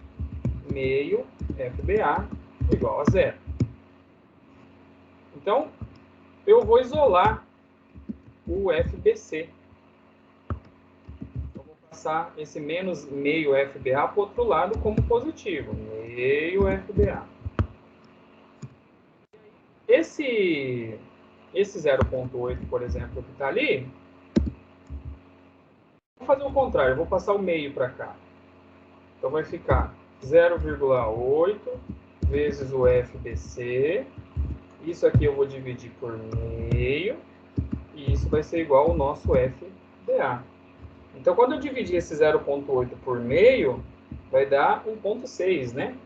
Meio FBA igual a 0. Então, eu vou isolar o FBC. Eu vou passar esse menos meio FBA para o outro lado como positivo. Meio FBA. Esse 0,8, por exemplo, que está ali, vou fazer o contrário, eu vou passar o meio para cá. Então, vai ficar 0,8 vezes o FBC. Isso aqui eu vou dividir por meio. E isso vai ser igual ao nosso FBA. Então, quando eu dividir esse 0,8 por meio, vai dar 1,6, né?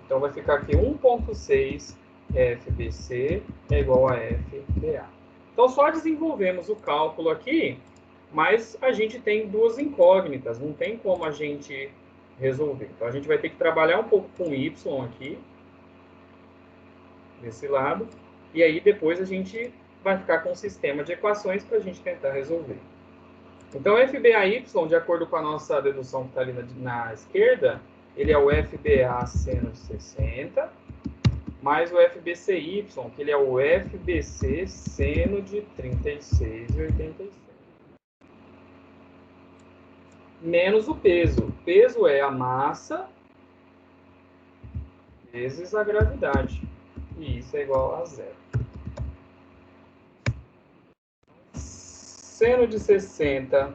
Então, vai ficar aqui 1,6 FBC é igual a FBA. Então, só desenvolvemos o cálculo aqui, mas a gente tem duas incógnitas, não tem como a gente resolver. Então, a gente vai ter que trabalhar um pouco com Y aqui, desse lado, e aí depois a gente vai ficar com um sistema de equações para a gente tentar resolver. Então, o FBAY, de acordo com a nossa dedução que está ali na esquerda, ele é o FBA seno de 60, mais o FBCY, que ele é o FBC seno de 36,87. Menos o peso. O peso é a massa vezes a gravidade. E isso é igual a 0. Seno de 60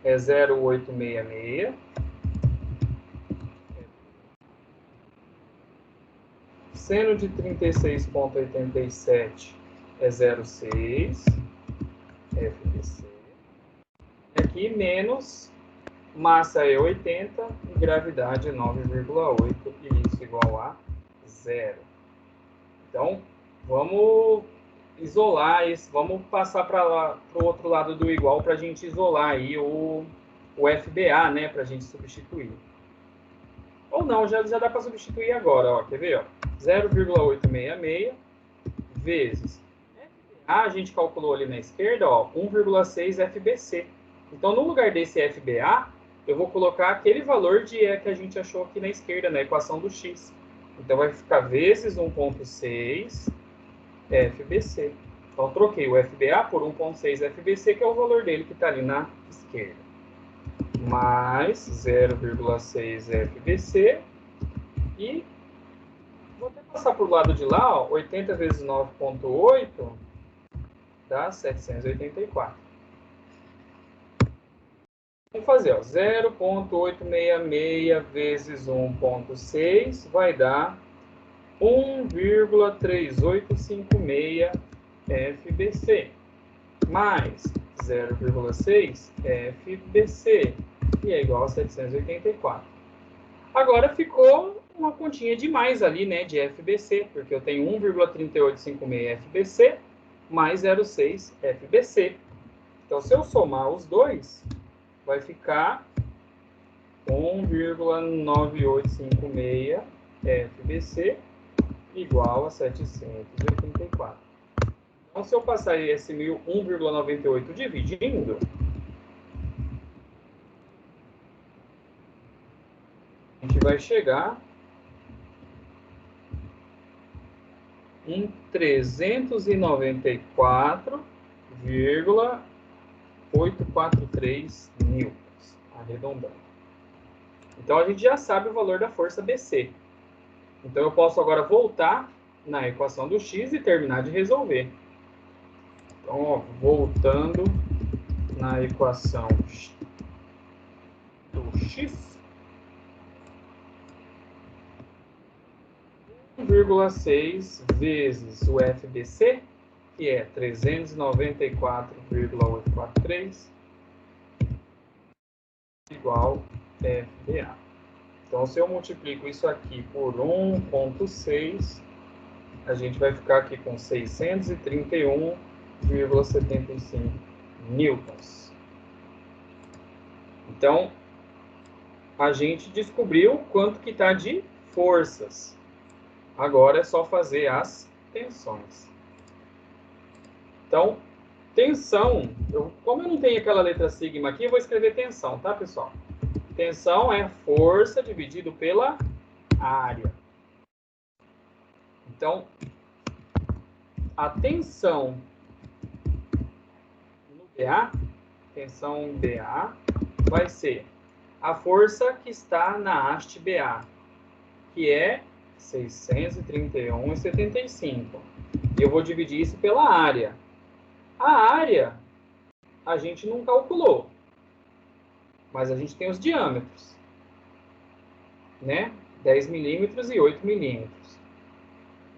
é 0,866. Seno de 36,87 é 0,6. FBC. Aqui menos massa é 80 e gravidade é 9,8. E isso igual a 0. Então, vamos isolar isso, vamos passar para o outro lado do igual para a gente isolar aí o FBA, né, para a gente substituir. Ou não, já dá para substituir agora, ó, quer ver? 0,866 vezes FBA, a gente calculou ali na esquerda, ó, 1,6 FBC. Então, no lugar desse FBA, eu vou colocar aquele valor de E que a gente achou aqui na esquerda, na equação do X. Então, vai ficar vezes 1,6 FBC. Então, troquei o FBA por 1,6 FBC, que é o valor dele que está ali na esquerda. Mais 0,6 FBC. E vou até passar para o lado de lá, ó, 80 vezes 9,8 dá 784. Vamos fazer, ó, 0,866 vezes 1,6 vai dar 1,3856 FBC, mais 0,6 FBC, e é igual a 784. Agora ficou uma continha demais ali, né, de FBC, porque eu tenho 1,3856 FBC mais 0,6 FBC. Então, se eu somar os dois, vai ficar 1,9856 FBC igual a 784. Então, se eu passar esse 1,98 dividindo, a gente vai chegar em 394,843 newtons, arredondando. Então, a gente já sabe o valor da força BC. Então, eu posso agora voltar na equação do X e terminar de resolver. Então, ó, voltando na equação do X, 1,6 vezes o FBC, que é 394,843, igual FBA. Então, se eu multiplico isso aqui por 1,6, a gente vai ficar aqui com 631,75 newtons. Então, a gente descobriu quanto que está de forças. Agora é só fazer as tensões. Então, tensão, como eu não tenho aquela letra sigma aqui, eu vou escrever tensão, tá, pessoal? Tensão é força dividido pela área. Então, a tensão no BA, tensão BA, vai ser a força que está na haste BA, que é 631,75. E eu vou dividir isso pela área. A área a gente não calculou, mas a gente tem os diâmetros, né? 10 milímetros e 8 milímetros.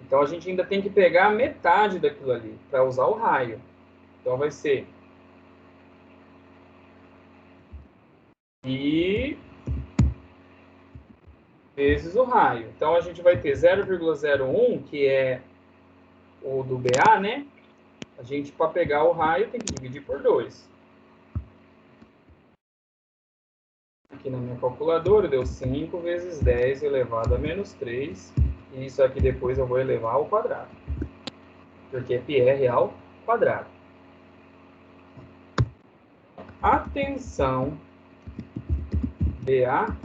Então, a gente ainda tem que pegar metade daquilo ali para usar o raio. Então, vai ser vezes o raio. Então, a gente vai ter 0,01, que é o do BA, né? A gente, para pegar o raio, tem que dividir por 2. Aqui na minha calculadora, deu 5 vezes 10 elevado a menos 3. E isso aqui depois eu vou elevar ao quadrado. Porque é πr ao quadrado. Atenção, BA,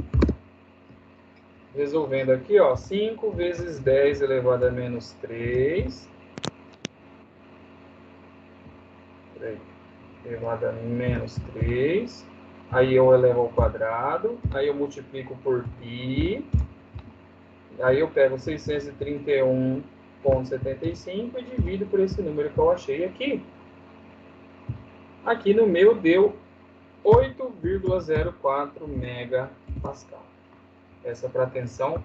resolvendo aqui, ó, 5 vezes 10 elevado a menos 3, elevado a menos 3, aí eu elevo ao quadrado, aí eu multiplico por π, aí eu pego 631,75 e divido por esse número que eu achei aqui. Aqui no meu deu 8,04 megapascal. Essa é para a tensão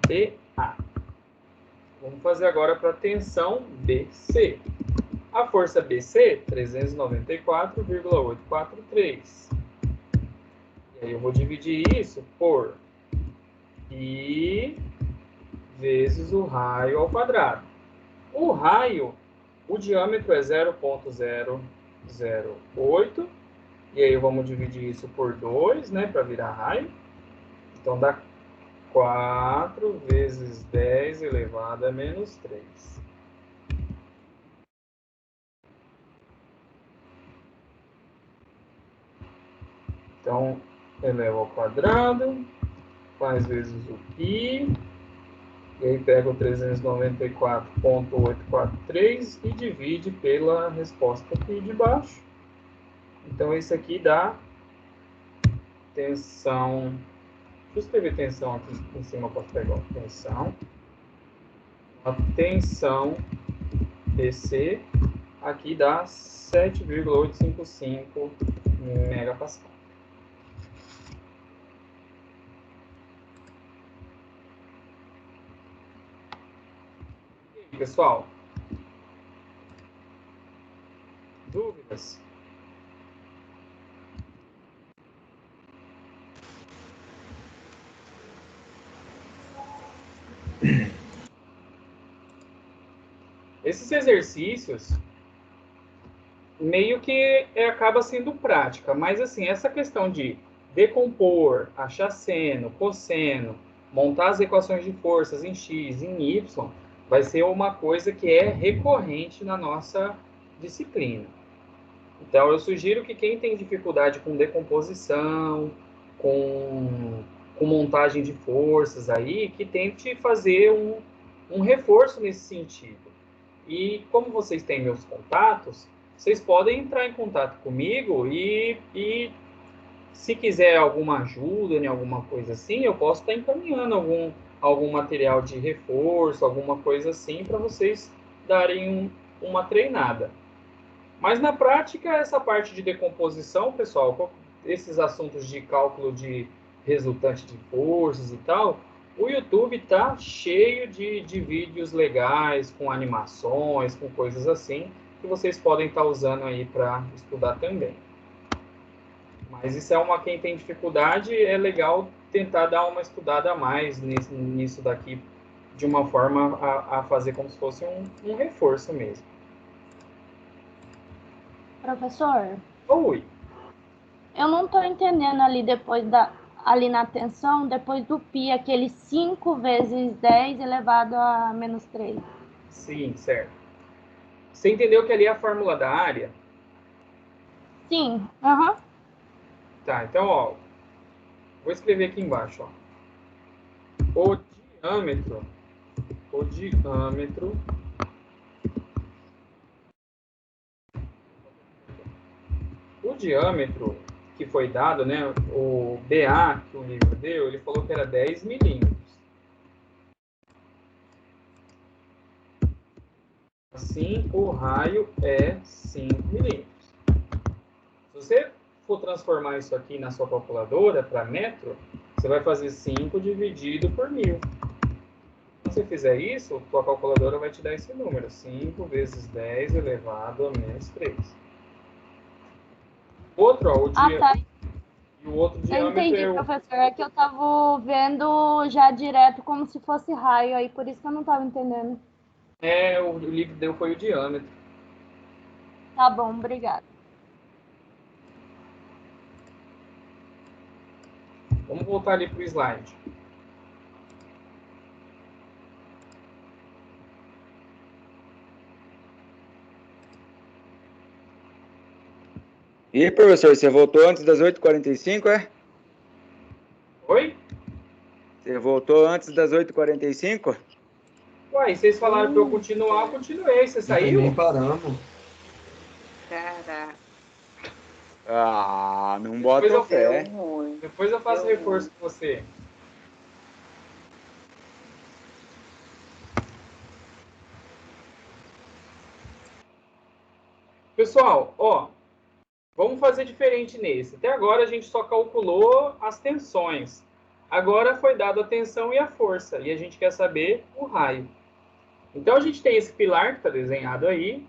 BA. Vamos fazer agora para a tensão BC. A força BC, 394,843. E aí eu vou dividir isso por I vezes o raio ao quadrado. O raio, o diâmetro é 0,008. E aí vamos dividir isso por 2, né, para virar raio. Então dá 4 vezes 10 elevado a menos 3. Então, eleva ao quadrado, faz vezes o π, e aí pega o 394,843 e divide pela resposta aqui de baixo. Então, isso aqui dá tensão. Deixa eu escrever tensão aqui em cima para pegar a tensão. A tensão BC aqui dá 7,855 megapascal. E aí, pessoal? Dúvidas? Esses exercícios meio que acaba sendo prática, mas assim, essa questão de decompor, achar seno, cosseno, montar as equações de forças em x, em y, vai ser uma coisa que é recorrente na nossa disciplina. Então, eu sugiro que quem tem dificuldade com decomposição, com montagem de forças aí, que tente fazer um reforço nesse sentido. E como vocês têm meus contatos, vocês podem entrar em contato comigo e se quiser alguma ajuda em alguma coisa assim, eu posso estar encaminhando algum material de reforço, alguma coisa assim, para vocês darem uma treinada. Mas na prática, essa parte de decomposição, pessoal, esses assuntos de cálculo de resultante de forças e tal, o YouTube está cheio de vídeos legais, com animações, com coisas assim, que vocês podem estar usando aí para estudar também. Mas isso é quem tem dificuldade, é legal tentar dar uma estudada a mais nisso daqui, de uma forma a fazer como se fosse um reforço mesmo. Professor? Oi. Eu não estou entendendo ali ali na tensão, depois do π, aquele 5 vezes 10 elevado a menos 3. Sim, certo. Você entendeu que ali é a fórmula da área? Sim, aham. Tá, então, ó, vou escrever aqui embaixo, ó. O diâmetro que foi dado, né, o BA que o livro deu, ele falou que era 10 milímetros. Assim, o raio é 5 milímetros. Se você for transformar isso aqui na sua calculadora para metro, você vai fazer 5 dividido por 1000. Se você fizer isso, sua calculadora vai te dar esse número, 5 vezes 10 elevado a menos 3. Outro, ó, Tá. E o outro Eu diâmetro entendi, é o... professor. É que eu tava vendo já direto como se fosse raio, aí por isso que eu não tava entendendo. O livro deu foi o diâmetro. Tá bom, obrigada. Vamos voltar ali para o slide. E professor, você voltou antes das 8h45, é? Oi? Você voltou antes das 8h45? Uai, vocês falaram para eu continuar, eu continuei. Você saiu? Nem paramos. Caraca, Ah, não Depois bota eu- fé. deu ruim. Depois eu faço Deu reforço com você. Pessoal, ó, vamos fazer diferente nesse. Até agora a gente só calculou as tensões. Agora foi dado a tensão e a força, e a gente quer saber o raio. Então a gente tem esse pilar que está desenhado aí,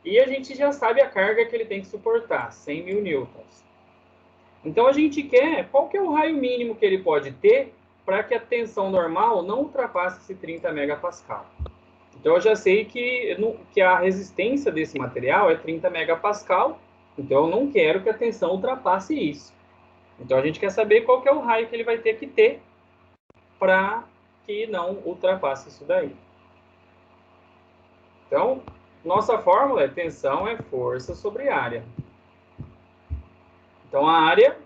e a gente já sabe a carga que ele tem que suportar, 100.000 newtons. Então a gente quer qual que é o raio mínimo que ele pode ter para que a tensão normal não ultrapasse esse 30 megapascal. Então eu já sei que a resistência desse material é 30 megapascal, então eu não quero que a tensão ultrapasse isso. Então a gente quer saber qual que é o raio que ele vai ter que ter para que não ultrapasse isso daí. Então, nossa fórmula é tensão é força sobre área. Então a área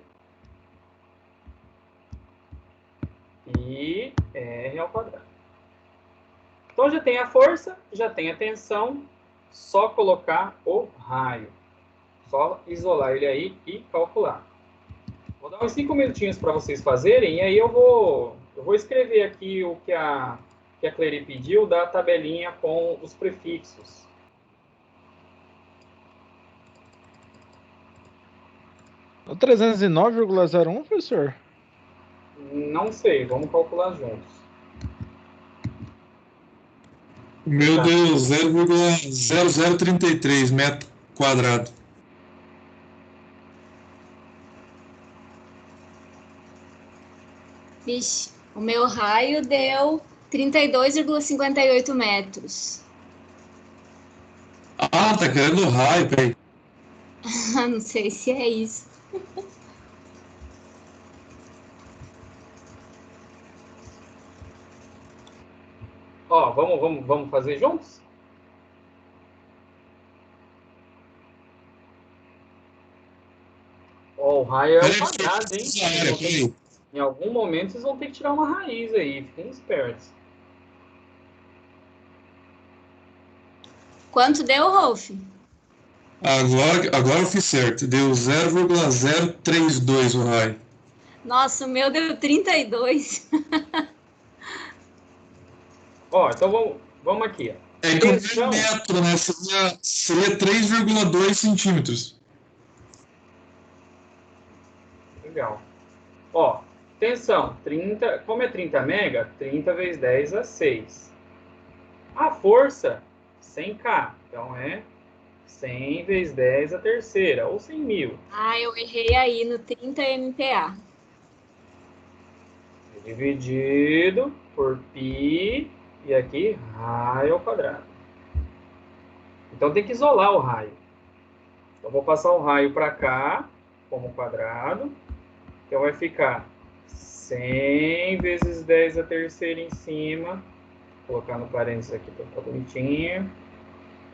e R ao quadrado. Então já tem a força, já tem a tensão, só colocar o raio. Só isolar ele aí e calcular. Vou dar uns 5 minutinhos para vocês fazerem, e aí eu vou escrever aqui o que a Clery pediu da tabelinha com os prefixos. O 309,01, professor? Não sei, vamos calcular juntos. O meu deu 0,0033 metro quadrado. Vixe, o meu raio deu 32,58 metros. Ah, tá querendo o raio, peraí. Não sei se é isso. Ó, vamos fazer juntos? Ó, o raio é o quadrado, hein? Em algum momento vocês vão ter que tirar uma raiz aí, fiquem espertos. Quanto deu, Rolf? Agora eu fiz certo. Deu 0,032 o raio. Nossa, o meu deu 32. Ó, então vamos aqui. Ó. É que o metro, né? Seria 3,2 centímetros. Legal. Ó, tensão, 30, como é 30 mega, 30 vezes 10 a 6. A força, 100K, então é 100 vezes 10 a terceira, ou 100.000. Ah, eu errei aí no 30 MPa. Dividido por π, e aqui, raio ao quadrado. Então tem que isolar o raio. Então vou passar o raio para cá, como quadrado. Então vai ficar 100 vezes 10 a terceira em cima. Vou colocar no parênteses aqui para ficar bonitinho.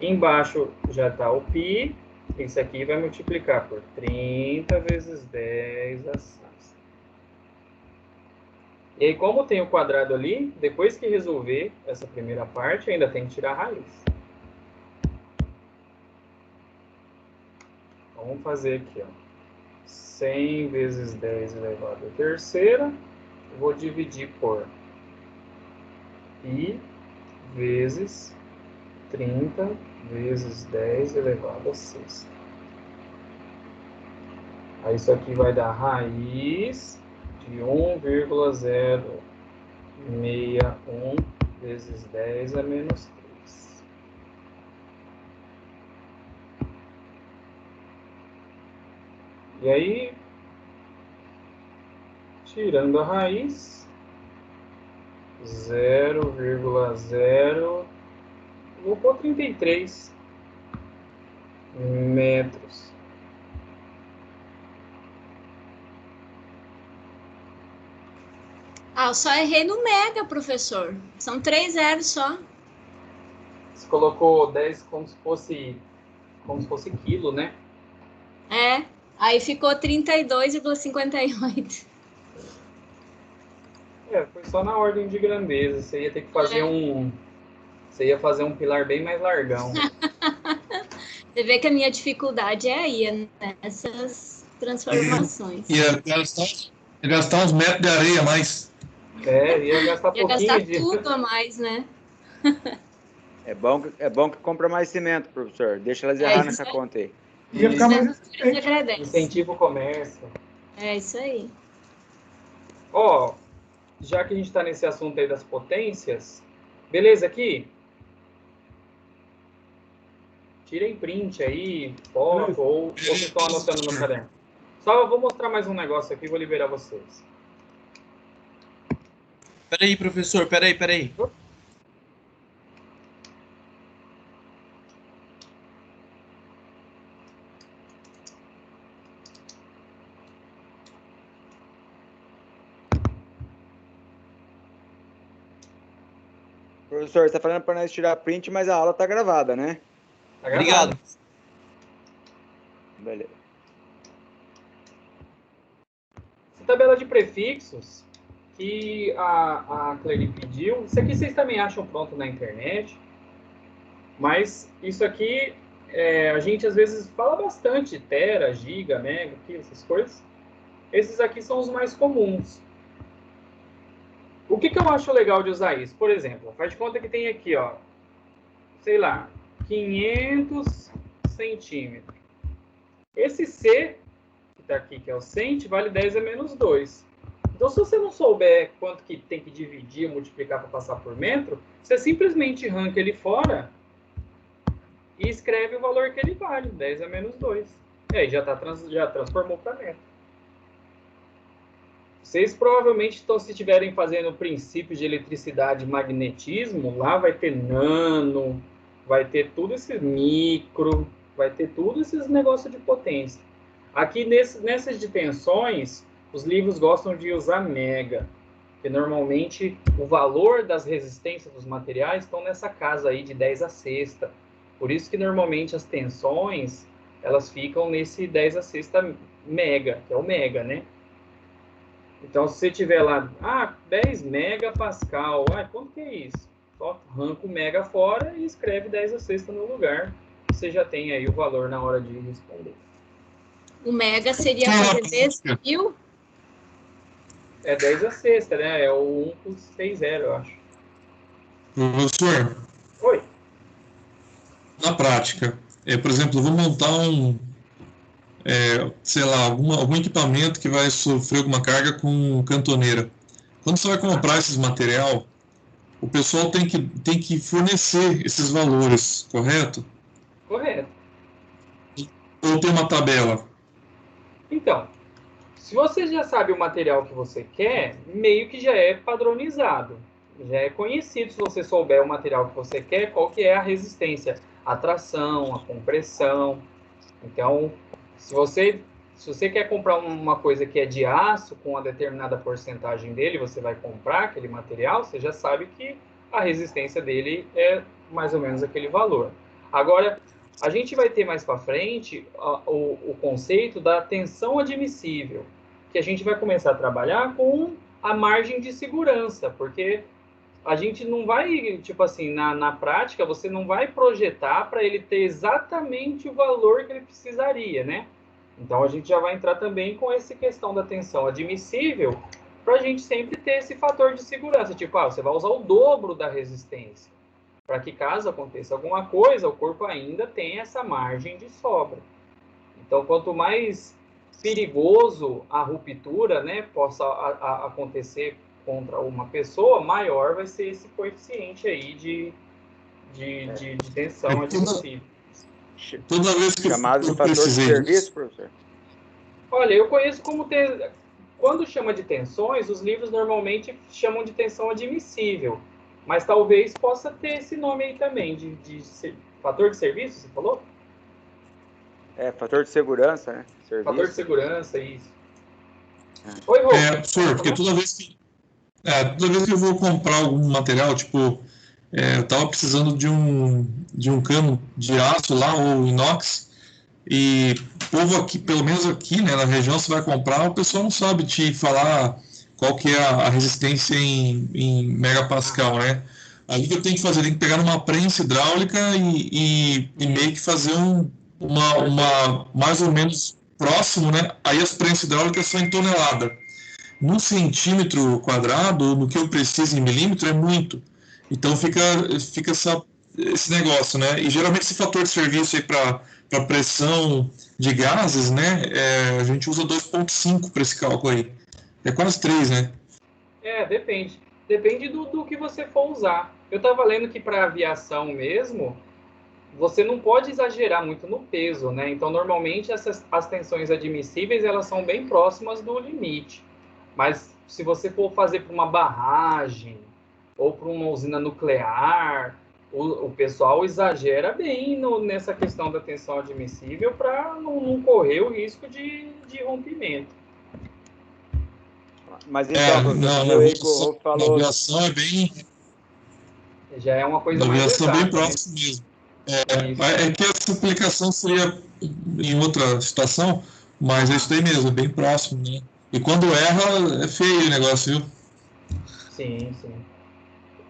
Embaixo já está o π. Isso aqui vai multiplicar por 30 vezes 10 a 6. E aí, como tem o quadrado ali, depois que resolver essa primeira parte, ainda tem que tirar a raiz. Então, vamos fazer aqui, ó. 100 vezes 10 elevado à terceira. Eu vou dividir por π vezes 30 vezes 10 elevado a 6. Aí isso aqui vai dar raiz de 1,061 vezes 10 a menos 3. E aí, tirando a raiz, 0,0, vou pôr 33 metros. Ah, eu só errei no mega, professor. São 3 zeros só. Você colocou 10 como se fosse quilo, né? É, aí ficou 32,58. Foi só na ordem de grandeza. Você ia ter que fazer Você ia fazer um pilar bem mais largão. Você vê que a minha dificuldade é aí, nessas transformações. Ia gastar uns metros de areia a mais. Ia gastar Ia pouquinho gastar de... tudo a mais, né? É bom que compra mais cimento, professor. Deixa elas errar nessa conta aí. Ia ficar mais Incentivo o comércio. É isso aí. Ó, já que a gente está nesse assunto aí das potências, beleza aqui? Tirem print aí, foto, ou vocês estão anotando no caderno. Só vou mostrar mais um negócio aqui e vou liberar vocês. Peraí, professor, peraí. Professor, você está falando para nós tirar print, mas a aula está gravada, né? Tá gravado. Obrigado. Beleza. Essa tabela de prefixos que a Clery pediu, isso aqui vocês também acham pronto na internet, mas isso aqui a gente às vezes fala bastante, tera, giga, mega, essas coisas. Esses aqui são os mais comuns. O que eu acho legal de usar isso? Por exemplo, faz de conta que tem aqui, ó, sei lá, 500 centímetros. Esse C, que está aqui, que é o cent, vale 10 a menos 2. Então, se você não souber quanto que tem que dividir, multiplicar para passar por metro, você simplesmente arranca ele fora e escreve o valor que ele vale, 10 a menos 2. E aí já transformou para metro. Vocês provavelmente estão, se estiverem fazendo o princípio de eletricidade e magnetismo, lá vai ter nano, vai ter tudo esse micro, vai ter tudo esses negócios de potência. Aqui nessas de tensões, os livros gostam de usar mega, porque normalmente o valor das resistências dos materiais estão nessa casa aí de 10 a sexta. Por isso que normalmente as tensões, elas ficam nesse 10 a sexta mega, que é o mega, né? Então, se você tiver lá, 10 megapascal, quanto que é isso? Só arranca o mega fora e escreve 10 a sexta no lugar. Você já tem aí o valor na hora de responder. O mega seria fazer vezes 1000? É 10 a sexta, né? É o 1 por 6 0, eu acho. Professor? Oi. Na prática, por exemplo, eu vou montar sei lá, algum equipamento que vai sofrer alguma carga com cantoneira. Quando você vai comprar esses material, o pessoal tem que fornecer esses valores, correto? Correto. Ou tem uma tabela? Então, se você já sabe o material que você quer, meio que já é padronizado. Já é conhecido, se você souber o material que você quer, qual que é a resistência, a tração, a compressão. Então, se você quer comprar uma coisa que é de aço, com uma determinada porcentagem dele, você vai comprar aquele material, você já sabe que a resistência dele é mais ou menos aquele valor. Agora, a gente vai ter mais para frente o conceito da tensão admissível, que a gente vai começar a trabalhar com a margem de segurança, porque a gente não vai, tipo assim, na prática, você não vai projetar para ele ter exatamente o valor que ele precisaria, né? Então, a gente já vai entrar também com essa questão da tensão admissível, para a gente sempre ter esse fator de segurança. Tipo, você vai usar o dobro da resistência, para que caso aconteça alguma coisa, o corpo ainda tem essa margem de sobra. Então, quanto mais perigoso a ruptura, né, possa acontecer contra uma pessoa, maior vai ser esse coeficiente aí de tensão admissível. Toda vez que chamado de fator de serviço, professor? Olha, eu conheço como quando chama de tensões, os livros normalmente chamam de tensão admissível. Mas talvez possa ter esse nome aí também, fator de serviço, você falou? Fator de segurança, né? Serviço. Fator de segurança, isso. Oi, Rô. Professor, porque toda vez que eu vou comprar algum material, tipo, eu tava precisando de um cano de aço lá, ou inox, e o povo aqui, pelo menos aqui, né, na região, você vai comprar, o pessoal não sabe te falar qual que é a resistência em megapascal, né? Aí o que eu tenho que fazer? Eu tenho que pegar uma prensa hidráulica e meio que fazer uma mais ou menos próximo, né? Aí as prensas hidráulicas são em tonelada. No centímetro quadrado, no que eu preciso em milímetro, é muito. Então fica esse negócio, né? E geralmente esse fator de serviço aí para pressão de gases, né? A gente usa 2,5 para esse cálculo aí. É quase 3, né? Depende. Depende do que você for usar. Eu estava lendo que para aviação mesmo, você não pode exagerar muito no peso, né? Então, normalmente, as tensões admissíveis, elas são bem próximas do limite. Mas, se você for fazer para uma barragem ou para uma usina nuclear, o pessoal exagera bem nessa questão da tensão admissível para não correr o risco de rompimento. Mas então, na aviação é bem... Já é uma coisa mais exata. Na aviação é bem próximo mesmo. É que essa aplicação seria em outra situação, mas é isso aí mesmo, é bem próximo, né? E quando erra, é feio o negócio, viu? Sim, sim.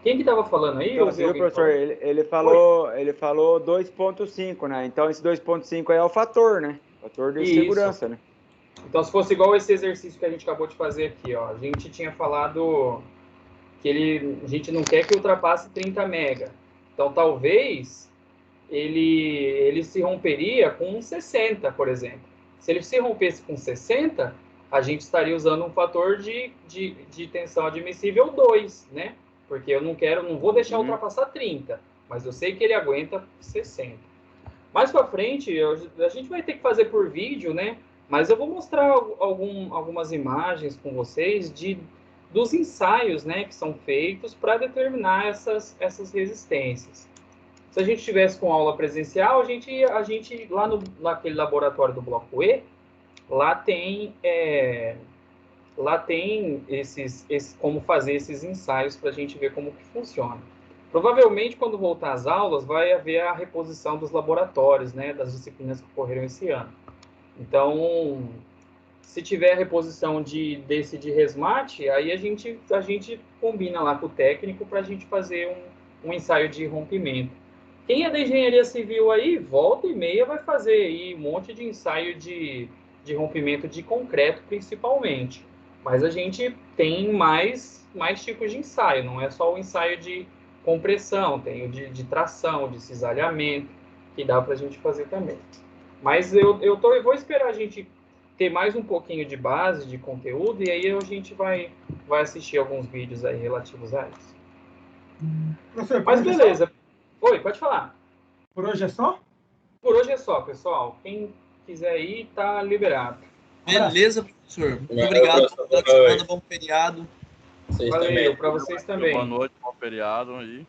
Quem que estava falando aí? Então, viu, professor? Ele falou 2,5, né? Então, esse 2,5 aí é o fator, né? Fator de segurança, né? Então, se fosse igual esse exercício que a gente acabou de fazer aqui, ó, a gente tinha falado que a gente não quer que ultrapasse 30 mega. Então, talvez ele se romperia com 60, por exemplo. Se ele se rompesse com 60, a gente estaria usando um fator de tensão admissível 2, né? Porque eu não vou deixar ultrapassar 30, mas eu sei que ele aguenta 60. Mais para frente, a gente vai ter que fazer por vídeo, né? Mas eu vou mostrar algumas imagens com vocês dos ensaios, né, que são feitos para determinar essas resistências. Se a gente estivesse com aula presencial, a gente lá naquele laboratório do Bloco E, lá tem como fazer esses ensaios para a gente ver como que funciona. Provavelmente, quando voltar às aulas, vai haver a reposição dos laboratórios, né, das disciplinas que ocorreram esse ano. Então, se tiver a reposição desse de resmate, aí a gente combina lá com o técnico para a gente fazer um ensaio de rompimento. Quem é da engenharia civil aí, volta e meia vai fazer aí um monte de ensaio de rompimento de concreto, principalmente. Mas a gente tem mais tipos de ensaio, não é só o ensaio de compressão, tem o de tração, de cisalhamento, que dá para a gente fazer também. Mas eu vou esperar a gente ter mais um pouquinho de base, de conteúdo, e aí a gente vai assistir alguns vídeos aí relativos a isso. Mas beleza. Oi, pode falar. Por hoje é só? Por hoje é só, pessoal. Quem quiser ir, tá liberado. Beleza, professor. Muito obrigado pela semana, bom feriado. Valeu, para vocês também. Boa noite, bom feriado aí.